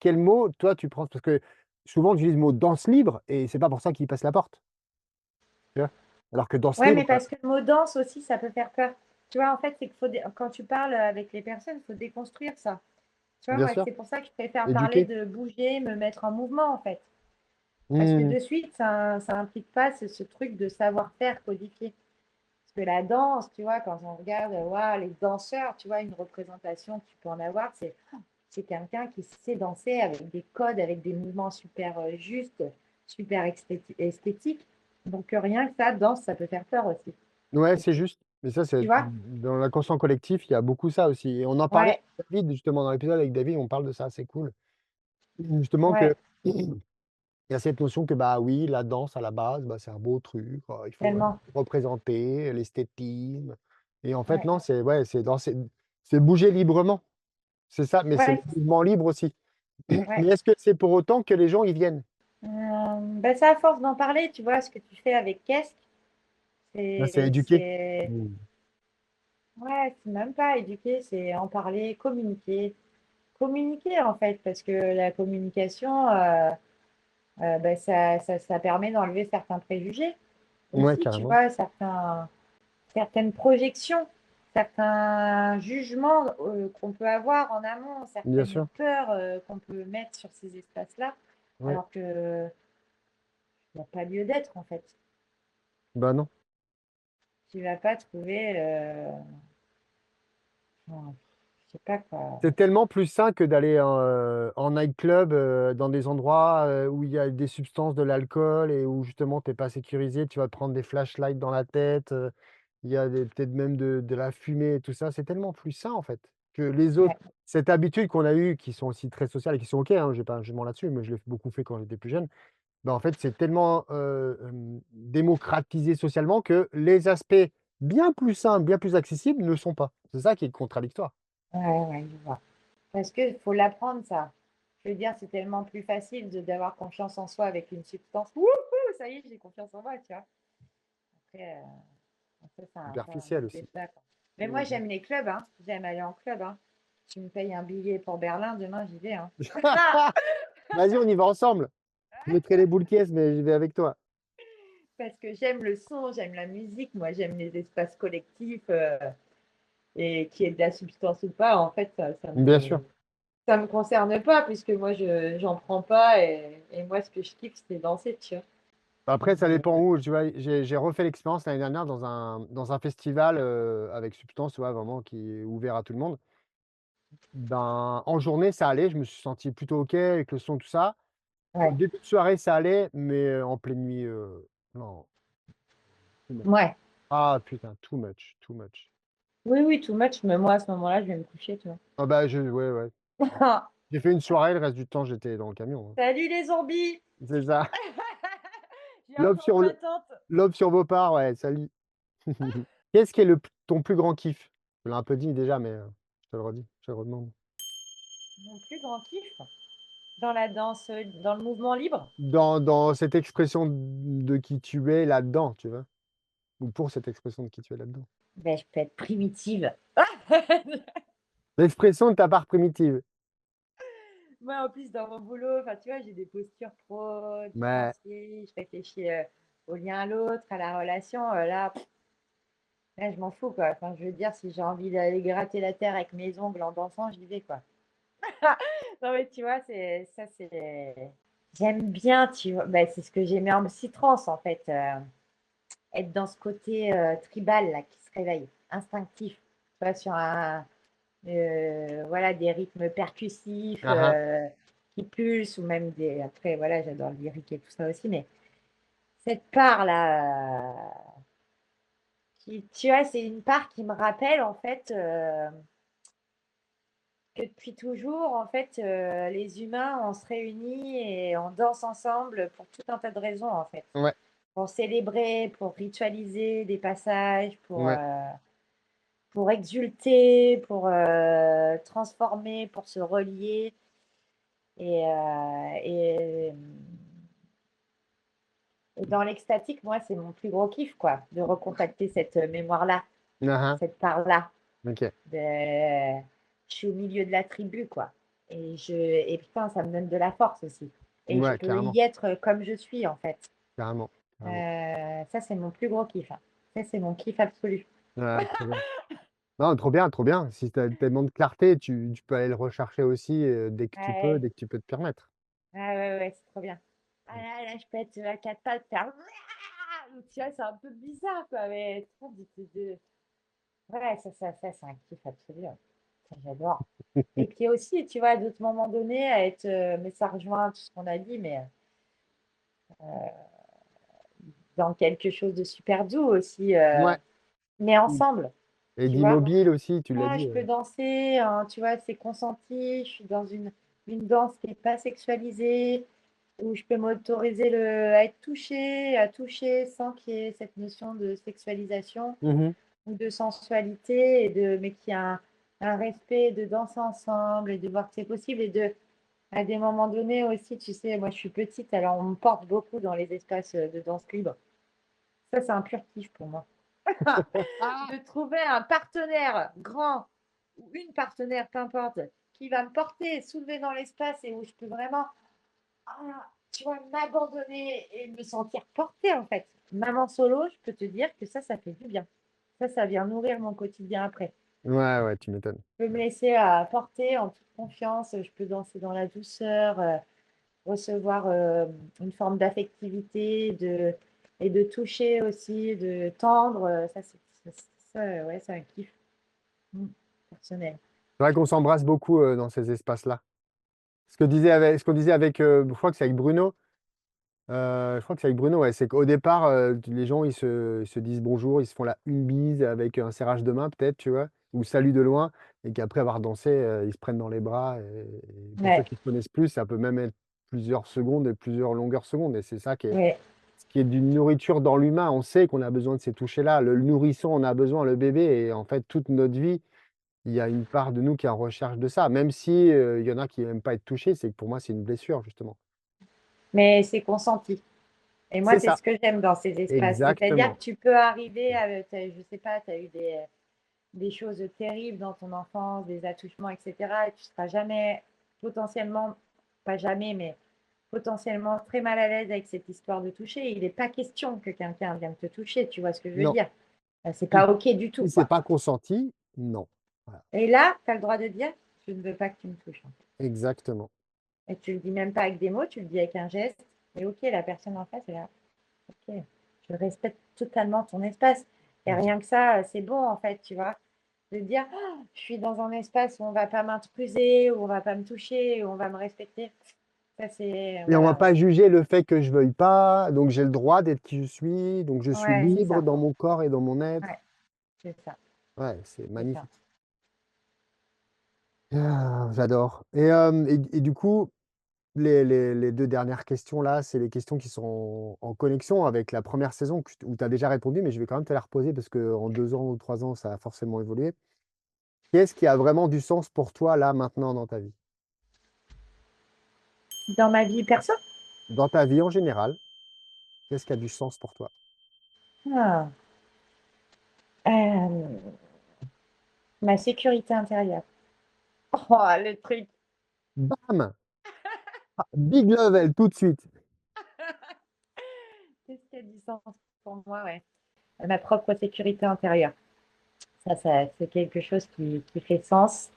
quel mot, toi, tu prends? Parce que souvent, tu utilises le mot danse libre et c'est pas pour ça qu'ils passent la porte. Tu vois? Alors que danse
Ouais,
libre,
mais parce que le mot danse aussi, ça peut faire peur. Tu vois, en fait, c'est que quand tu parles avec les personnes, il faut déconstruire ça. Tu vois,
Bien
moi,
sûr,
c'est pour ça que je préfère parler
éduquer.
de bouger, me mettre en mouvement, en fait. Parce que
Mmh.
de suite, ça implique pas ce truc de savoir-faire codifié. Parce que la danse, tu vois, quand on regarde waouh, les danseurs, tu vois, une représentation que tu peux en avoir, c'est quelqu'un qui sait danser avec des codes, avec des mouvements super justes, super esthétiques. Donc rien que ça, danse, ça peut faire peur aussi.
Ouais, c'est juste. Mais ça, c'est
Tu vois?
dans l'inconscient collectif, il y a beaucoup ça aussi. Et on en parlait
Ouais,
avec David, justement, dans l'épisode avec David, on parle de ça, c'est cool. Justement que
ouais,
il y a cette notion que bah oui, la danse à la base, bah, c'est un beau truc, il faut
tellement.
représenter l'esthétisme. Et en fait,
Ouais,
non, c'est danser, c'est bouger librement. C'est ça, mais c'est le
ouais,
mouvement libre aussi. Mais
ouais.
est-ce que c'est pour autant que les gens y viennent?
Ben ça, à force d'en parler, tu vois, ce que tu fais avec Kesk,
Là, c'est éduqué.
c'est,
Mmh.
ouais, c'est même pas éduquer, c'est en parler, communiquer. Communiquer, en fait, parce que la communication, ben ça permet d'enlever certains préjugés
Ouais,
aussi, tu
carrément.
vois, certaines projections, certains jugements qu'on peut avoir en amont,
Bien
certaines
sûr.
peurs qu'on peut mettre sur ces espaces-là,
Ouais.
alors que il n'y a pas lieu d'être, en fait.
Bah non.
Tu vas pas trouver, enfin, je sais pas quoi.
C'est tellement plus sain que d'aller en nightclub, dans des endroits où il y a des substances, de l'alcool et où justement tu es pas sécurisé. Tu vas te prendre des flashlights dans la tête, il y a peut-être même de la fumée et tout ça. C'est tellement plus sain en fait que les autres.
Ouais,
Cette habitude qu'on a eue, qui sont aussi très sociales et qui sont OK, hein, j'ai pas un jugement là-dessus, mais je l'ai beaucoup fait quand j'étais plus jeune. Bah, en fait, c'est tellement démocratisé socialement que les aspects bien plus simples, bien plus accessibles ne sont pas. C'est ça qui est contradictoire.
ouais, je vois. Parce qu'il faut l'apprendre, ça. Je veux dire, c'est tellement plus facile d'avoir confiance en soi avec une substance. Wouhou, ça y est, j'ai confiance en moi, tu vois. Après, ça, c'est encore un
Superficiel
autre
aussi.
débat, quoi. Mais moi,
Mmh.
j'aime les clubs, hein. J'aime aller en club, hein. Tu me payes un billet pour Berlin, demain, j'y vais, hein.
Vas-y, on y va ensemble. Je mettrai les boules caisses, mais je vais avec toi.
Parce que j'aime le son, j'aime la musique, moi, j'aime les espaces collectifs et qu'il y ait de la substance ou pas, en fait,
Bien sûr.
ça me concerne pas puisque moi, j'en prends pas et moi, ce que je kiffe, c'est danser, tu vois.
Après, ça
Donc,
dépend où. Tu vois, j'ai refait l'expérience l'année dernière dans un festival avec substance, tu vois, vraiment qui est ouvert à tout le monde. Ben, en journée, ça allait. Je me suis senti plutôt OK avec le son, tout ça. Au
ouais,
début de soirée, ça allait, mais en pleine nuit, non, too much.
ouais.
Ah putain, too much, too much.
Oui, oui, too much, mais moi, à ce moment-là, je vais me coucher, tu
Ah bah, ouais, ouais.
vois.
J'ai fait une soirée, le reste du temps, j'étais dans le camion, hein.
Salut les zombies!
C'est ça.
J'ai
L'aube
entendu
sur
ma
le
tante.
l'aube sur vos parts, ouais, salut. Qu'est-ce qui est ton plus grand kiff? Je l'ai un peu dit déjà, mais je te le redis, je te le redemande.
Mon plus grand kiff dans la danse, dans le mouvement libre,
Dans cette expression de qui tu es là-dedans, tu vois? Ou pour cette expression de qui tu es là-dedans.
ben, je peux être primitive.
L'expression de ta part primitive.
Moi, en plus, dans mon boulot, enfin, tu vois, j'ai des postures trop
Mais
différenciées. Je réfléchis au lien à l'autre, à la relation. Là, je m'en fous, quoi. Enfin, je veux dire, si j'ai envie d'aller gratter la terre avec mes ongles en dansant, j'y vais, quoi. Non, mais tu vois, c'est. J'aime bien, tu vois. Ben, c'est ce que j'aimais en psytrance, en fait. Être dans ce côté tribal, là, qui se réveille, instinctif. Tu vois, sur voilà, des rythmes percussifs
ah ah,
qui pulsent, ou même des. Après, voilà, j'adore le lyrique et tout ça aussi, mais cette part-là, tu vois, c'est une part qui me rappelle, en fait, que depuis toujours, en fait, les humains, on se réunit et on danse ensemble pour tout un tas de raisons, en fait.
ouais,
Pour célébrer, pour ritualiser des passages,
ouais.
pour exulter, pour transformer, pour se relier. Et dans l'extatique, moi, c'est mon plus gros kiff, quoi, de recontacter cette mémoire-là,
Ah ah,
cette part-là.
OK.
Je suis au milieu de la tribu, quoi. Et putain, ça me donne de la force aussi. Et je
Ouais,
peux
carrément,
y être comme je suis, en fait.
carrément, carrément.
Ça, c'est mon plus gros kiff, hein. Ça, c'est mon kiff absolu.
Ouais, trop bien. Non, trop bien, trop bien. Si tu as tellement de clarté, tu peux aller le rechercher aussi dès que tu peux,
Ouais,
dès que tu peux te permettre.
ouais, ouais, ouais, c'est trop bien. Ah là, là, je peux être à quatre pattes, faire. Donc, tu vois, c'est un peu bizarre, quoi, mais tu vois, ouais, ça, c'est un kiff absolu, hein. Ça, j'adore. Et puis aussi, tu vois, à d'autres moments donnés, à être, mais ça rejoint tout ce qu'on a dit, mais dans quelque chose de super doux aussi,
Ouais.
mais ensemble,
Et
tu vois.
d'immobile aussi, tu l'as
Ah,
dit.
je peux danser, hein, tu vois, c'est consenti, je suis dans une danse qui n'est pas sexualisée, où je peux m'autoriser à être touchée, à toucher sans qu'il y ait cette notion de sexualisation
Mhm.
ou de sensualité, mais qu'il y a un respect de danser ensemble et de voir que c'est possible et à des moments donnés aussi, tu sais, moi je suis petite, alors on me porte beaucoup dans les espaces de danse libre. Ça, c'est un pur kiff pour moi.
Ah,
De trouver un partenaire grand ou une partenaire, peu importe, qui va me porter, soulever dans l'espace et où je peux vraiment, tu vois, m'abandonner et me sentir portée en fait. Maman solo, je peux te dire que ça fait du bien. Ça vient nourrir mon quotidien après.
ouais, ouais, tu m'étonnes.
Je peux me laisser porter en toute confiance, je peux danser dans la douceur, recevoir une forme d'affectivité et de toucher aussi, de tendre. Ouais, c'est un kiff. Mmh. Personnel.
C'est vrai qu'on s'embrasse beaucoup dans ces espaces-là. Ce qu'on disait avec, je crois que c'est avec Bruno. Je crois que c'est avec Bruno, ouais. C'est qu'au départ, les gens, ils se disent bonjour, ils se font une bise avec un serrage de main, peut-être, tu vois, ou salut de loin, et qu'après avoir dansé, ils se prennent dans les bras. Et pour ceux
Ouais,
qui se connaissent plus, ça peut même être plusieurs secondes et plusieurs longueurs secondes. Et c'est ça
ouais.
ce qui est d'une nourriture dans l'humain. On sait qu'on a besoin de ces touchés-là. Le nourrisson en a besoin, le bébé, et en fait, toute notre vie, il y a une part de nous qui est en recherche de ça. Même si, il y en a qui n'aiment pas être touchés, c'est que pour moi, c'est une blessure, justement.
Mais c'est consenti. Et moi,
C'est
c'est
ça,
ce que j'aime dans ces espaces. C'est-à-dire
exactement.
que tu peux arriver avec, je sais pas, tu as eu des choses terribles dans ton enfance, des attouchements, etc. Et tu seras jamais, potentiellement, pas jamais, mais potentiellement très mal à l'aise avec cette histoire de toucher. Il n'est pas question que quelqu'un vienne te toucher, tu vois ce que je veux
Non.
dire. C'est
Si
pas OK du tout,
si c'est
quoi.
pas consenti, non. Voilà,
Et là, tu as le droit de dire, je ne veux pas que tu me touches, en fait.
exactement.
Et tu le dis même pas avec des mots, tu le dis avec un geste. Et OK, la personne en face est là. OK, je respecte totalement ton espace. Et
Mmh.
rien que ça, c'est bon en fait, tu vois. De dire, oh, je suis dans un espace où on va pas m'intruser, où on va pas me toucher, où on va me respecter. Ça, c'est,
Et on va
voilà.
pas juger le fait que je veuille pas, donc j'ai le droit d'être qui je suis, donc je suis
Ouais, c'est
libre
ça.
dans mon corps et dans mon
Ouais,
être.
c'est ça.
Ouais, c'est
C'est ça.
magnifique. Ah, j'adore. Et du coup, les 2 dernières questions là, c'est les questions qui sont en connexion avec la première saison où tu as déjà répondu, mais je vais quand même te la reposer parce qu'en 2 ans ou 3 ans, ça a forcément évolué. Qu'est-ce qui a vraiment du sens pour toi là, maintenant dans ta vie?
Dans ma vie perso,
Dans ta vie en général, qu'est-ce qui a du sens pour toi?
ah, euh, ma sécurité intérieure. Oh, le truc.
Bam! Big level tout de suite.
Qu'est-ce qui a du sens pour moi, ouais. Ma propre sécurité intérieure. C'est quelque chose qui fait sens.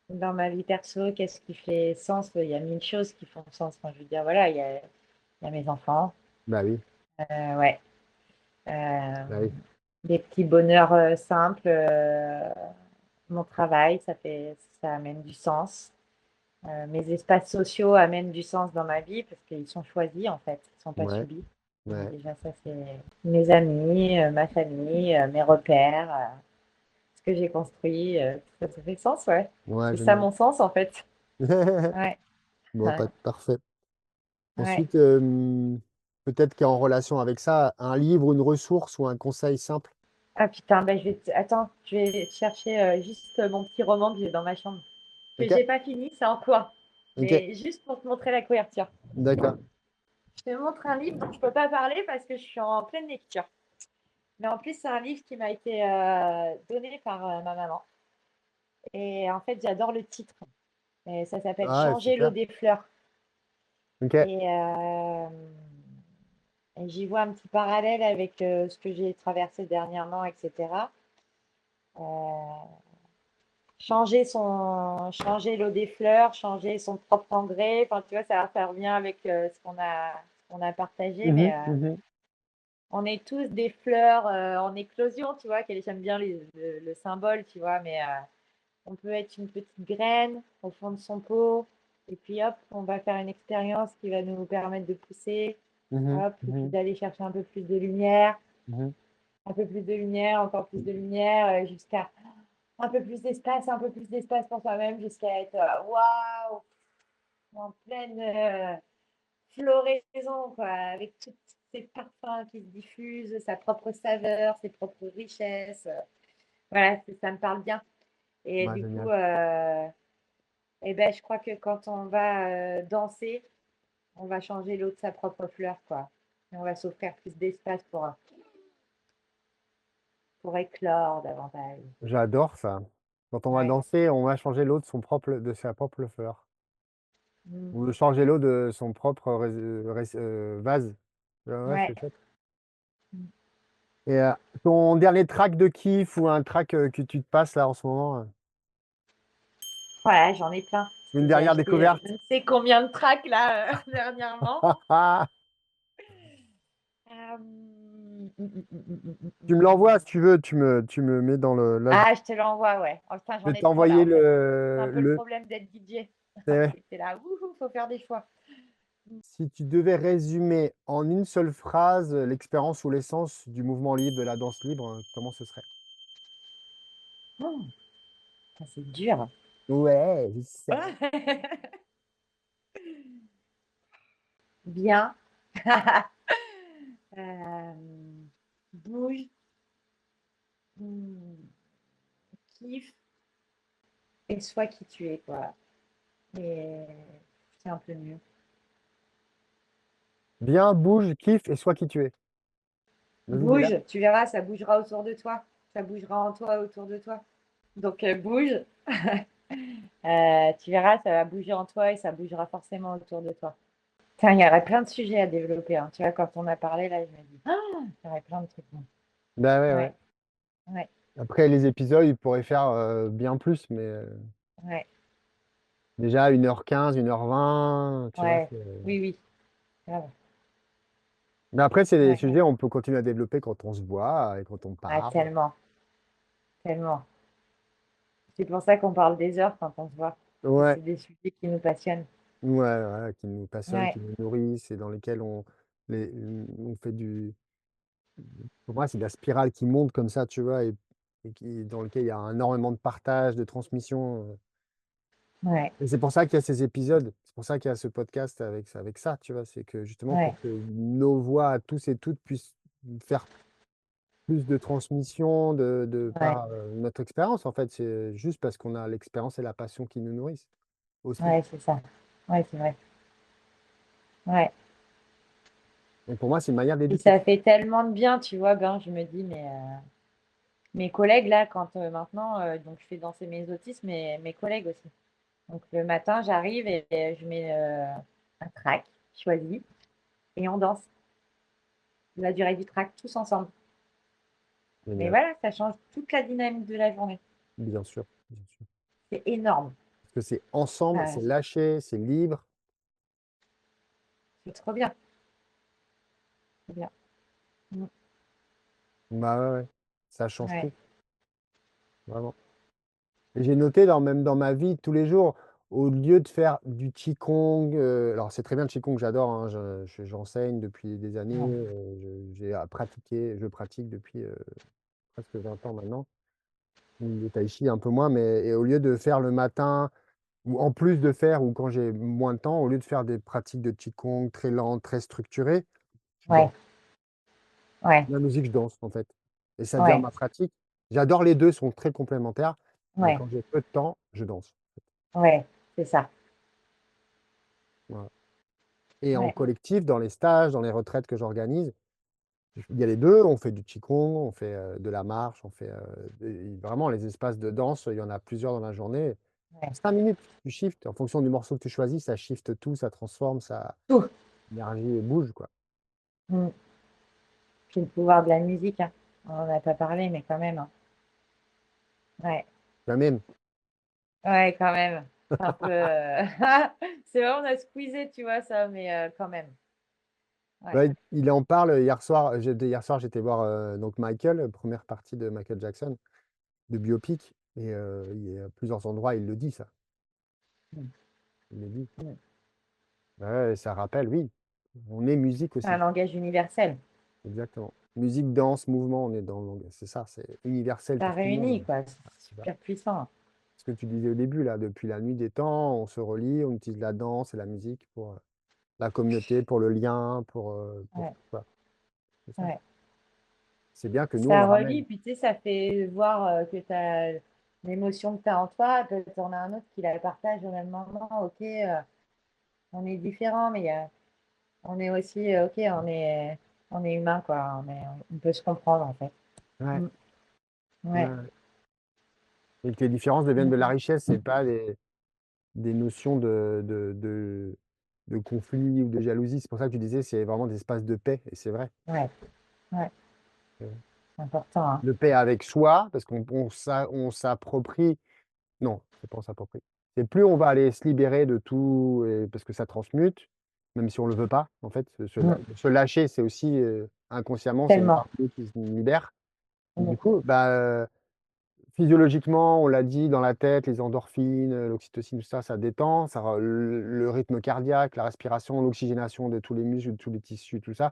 Dans ma vie perso, qu'est-ce qui fait sens? Il y a mille choses qui font sens. Enfin, je veux dire, voilà, il y a mes enfants,
Bah oui,
ouais. Euh,
bah oui.
des petits bonheurs simples. Mon travail, ça amène du sens. Mes espaces sociaux amènent du sens dans ma vie parce qu'ils sont choisis en fait, ils ne sont pas
Ouais,
subis.
ouais,
Déjà, ça, c'est mes amis, ma famille, mes repères, ce que j'ai construit. Ça fait sens, ouais.
ouais,
C'est ça
génial.
mon sens en fait. Ouais.
Bon, parfait.
Ouais.
Ensuite, peut-être qu'en relation avec ça, un livre, une ressource ou un conseil simple.
Ah putain, bah, attends, je vais chercher juste mon petit roman que j'ai dans ma chambre. Que
Ok,
j'ai pas fini, c'est en quoi?
ok,
Mais juste pour te montrer la couverture.
d'accord.
Je te montre un livre dont je peux pas parler parce que je suis en pleine lecture. Mais en plus, c'est un livre qui m'a été donné par ma maman. Et en fait, j'adore le titre. Et ça s'appelle
Ah,
Changer l'eau
super.
des fleurs.
Ok,
Et, et j'y vois un petit parallèle avec ce que j'ai traversé dernièrement, etc. Changer l'eau des fleurs, changer son propre engrais. Enfin, tu vois, ça revient avec ce qu'on a partagé, mais
Mhm, mhm,
on est tous des fleurs en éclosion, tu vois, j'aime bien le symbole, tu vois, mais on peut être une petite graine au fond de son pot, et puis hop, on va faire une expérience qui va nous permettre de pousser,
mhm,
hop, et puis
mhm,
d'aller chercher un peu plus de lumière,
mhm.
un peu plus de lumière, encore plus de lumière, jusqu'à un peu plus d'espace pour soi-même, jusqu'à être waouh, en pleine floraison, quoi, avec tous ces parfums qui se diffusent, sa propre saveur, ses propres richesses. Voilà, ça me parle bien. Et
Ouais,
du coup,
génial.
eh ben, je crois que quand on va danser, on va changer l'eau de sa propre fleur, quoi. Et on va s'offrir plus d'espace pour éclore davantage.
J'adore ça. Quand on va
Ouais.
danser, on va changer l'eau de sa propre fleur.
Mm.
Ou de changer l'eau de son propre vase. Ouais,
Ouais.
c'est chouette.
Mm.
Et ton dernier track de kiff ou un track que tu te passes là en ce moment?
Voilà, j'en ai plein. Parce
Une
que j'ai
dernière
acheté
découverte?
je ne sais combien de tracks là dernièrement.
Tu me l'envoies si tu veux, tu me mets dans le. Là,
Ah, je te l'envoie, ouais. Oh, putain,
je
j'en
vais
ai trop là
t'envoyer
en fait. C'est un peu le
le.
problème d'être DJ.
Eh,
C'est là, ouh, faut faire des choix.
si tu devais résumer en une seule phrase l'expérience ou l'essence du mouvement libre, de la danse libre, comment ce serait?
Oh, ça, c'est dur.
Ouais, je sais.
Bien. Euh, bouge, hmm, kiffe et sois qui tu es, quoi. Et c'est un peu mieux.
Bien, bouge, kiffe et sois qui tu es. Vas-y, dis-la.
Bouge, tu verras, ça bougera autour de toi. Ça bougera en toi, autour de toi. Donc bouge. Tu verras, ça va bouger en toi et ça bougera forcément autour de toi. Putain, il y aurait plein de sujets à développer, hein. Tu vois, quand on a parlé, là, je me dis, ah, il y aurait plein de trucs. Bon.
Bah ouais, ouais.
Ouais, ouais,
Après, les épisodes, ils pourraient faire bien plus, mais
ouais,
déjà 1h15, 1h20, tu vois.
ouais. Oui, oui. Grave.
Mais après, c'est des
Ouais.
sujets, on peut continuer à développer quand on se voit et quand on
Ah,
parle.
tellement, tellement. C'est pour ça qu'on parle des heures quand on se voit. Parce que
Ouais,
c'est des sujets qui nous passionnent.
ouais, ouais, qui nous passionnent,
Ouais,
qui nous nourrissent et dans lesquels on fait du. Pour moi, c'est de la spirale qui monte comme ça, tu vois, et dans lequel il y a énormément de partage, de transmission.
ouais,
Et c'est pour ça qu'il y a ces épisodes, c'est pour ça qu'il y a ce podcast avec ça, tu vois. C'est que justement pour
ouais,
que nos voix à tous et toutes puissent faire plus de transmission
ouais,
par notre expérience, en fait. C'est juste parce qu'on a l'expérience et la passion qui nous nourrissent aussi.
ouais, c'est ça. Ouais, c'est vrai. Ouais.
Et pour moi, c'est une manière
Et
d'éduquer.
ça fait tellement de bien, tu vois, ben, je me dis, mais mes collègues, là, quand maintenant, donc je fais danser mes autistes, mais mes collègues aussi. Donc le matin, j'arrive et je mets un track choisi et on danse la durée du track tous ensemble. Mais
Génial,
voilà, ça change toute la dynamique de la journée.
bien sûr, bien sûr.
C'est énorme.
Parce que c'est ensemble, c'est
Euh,
lâché, c'est libre.
c'est trop bien. C'est bien. Mm.
Bah ouais, ouais. Ça change
Ouais,
tout, vraiment. Et j'ai noté même dans ma vie de tous les jours, au lieu de faire du qigong, alors c'est très bien le qigong, j'adore, hein, j'enseigne depuis des années,
ouais,
je pratique depuis presque 20 ans maintenant. Le tai chi un peu moins, mais et au lieu de faire le matin, ou en plus de faire, ou quand j'ai moins de temps, au lieu de faire des pratiques de qigong très lentes, très structurées, je
ouais,
danse.
ouais,
La musique, je danse en fait. Et ça devient
ouais,
ma pratique. J'adore les deux, sont très complémentaires, mais
ouais,
quand j'ai peu de temps, je danse.
ouais, c'est ça.
Voilà. Et en
Ouais,
collectif, dans les stages, dans les retraites que j'organise, il y a les deux. On fait du qigong, on fait de la marche, on fait vraiment les espaces de danse. Il y en a plusieurs dans la journée.
ouais.
5 minutes, tu shifts. En fonction du morceau que tu choisis, ça shift tout, ça transforme, ça
Tout.
énergie bouge, quoi.
Mm. Puis le pouvoir de la musique, hein. On n'en a pas parlé, mais quand même, hein. Ouais,
Quand même.
ouais, quand même. C'est un peu. C'est vrai, on a squeezé, tu vois, ça, mais quand même. Ouais.
Ouais, il en parle hier soir. Hier soir, j'étais voir donc Michael, première partie de Michael Jackson, de biopic. Et il y a plusieurs endroits, il le dit, ça.
Mm.
Il le dit.
Mm.
Ouais, ça rappelle, oui. On est musique
C'est un
aussi.
langage universel.
Exactement. Musique, danse, mouvement, on est dans le langage. C'est ça, c'est universel
Ça
pour tout le monde.
réunit, quoi. C'est
Ah, c'est ça.
super puissant.
Ce que tu disais au début, là, depuis la nuit des temps, on se relie, on utilise la danse et la musique pour la communauté, pour le lien, pour
Ouais,
tout ça. C'est ça.
ouais.
C'est bien que nous, on le
Ça relie,
ramène.
puis tu sais, ça fait voir que tu as l'émotion que tu as en toi, peut-être en a un autre qui la partage au même moment. Ok, on est différents, mais on est aussi, ok, on est humain, quoi. On peut se comprendre, en fait.
Ouais,
Mm. Ouais.
ouais. Et que les différences deviennent de la
Mm.
richesse, c'est pas des notions de conflit ou de jalousie. C'est pour ça que tu disais, c'est vraiment des espaces de paix, et c'est vrai.
Ouais, ouais,
Euh,
c'est important, hein.
De paix avec soi, parce on s'approprie. Non, c'est pas on s'approprie. C'est plus on va aller se libérer de tout, parce que ça transmute, même si on le veut pas, en fait.
Mm.
Se lâcher, c'est aussi inconsciemment, c'est une
Tellement.
part de nous qui se libère. Et du
Mm.
coup, bah, physiologiquement, on l'a dit, dans la tête, les endorphines, l'oxytocine, tout ça, ça détend, le rythme cardiaque, la respiration, l'oxygénation de tous les muscles, de tous les tissus, tout ça.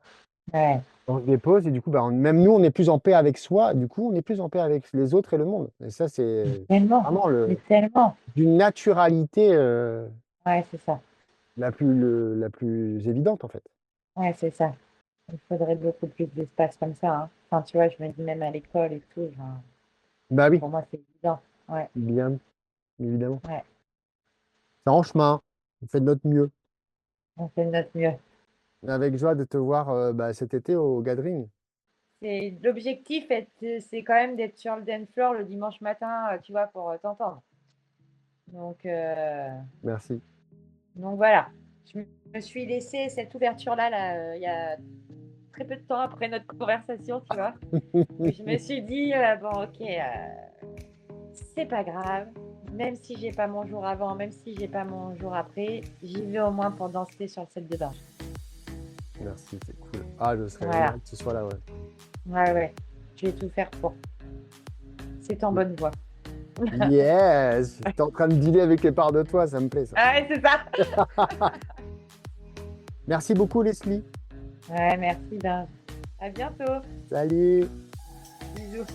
Ouais.
On se dépose et du coup, bah, même nous, on est plus en paix avec soi. Du coup, on est plus en paix avec les autres et le monde. Et ça,
Mais
c'est
tellement.
vraiment
Mais tellement.
d'une naturalité
Ouais, c'est ça.
la plus évidente, en fait.
Ouais, c'est ça. Il faudrait beaucoup plus d'espace comme ça, hein. Enfin, tu vois, je me dis même à l'école et tout, genre,
Bah oui,
pour moi, c'est évident. Ouais,
bien, évidemment.
ouais,
C'est en chemin. On fait de notre mieux.
on fait de notre mieux.
Avec joie de te voir bah, cet été au Gathering.
C'est l'objectif, c'est quand même d'être sur le dance floor le dimanche matin, tu vois, pour t'entendre. Donc,
Merci.
donc voilà. Je me suis laissé cette ouverture-là, là, il y a très peu de temps après notre conversation, tu vois. Où je me suis dit, bon, ok, c'est pas grave. Même si j'ai pas mon jour avant, même si j'ai pas mon jour après, j'y vais au moins pour danser sur le set de danse.
Merci, c'est cool. Ah, je serais
Voilà.
heureux que ce soit là, ouais.
Ouais, ouais. Je vais tout faire pour. C'est en bonne voie.
Yes! T'es en train de dealer avec les parts de toi, ça me plaît, ça.
Ah ouais, c'est ça.
Merci beaucoup, Leslie.
Ouais, merci, Ben. À bientôt.
Salut!
Bisous.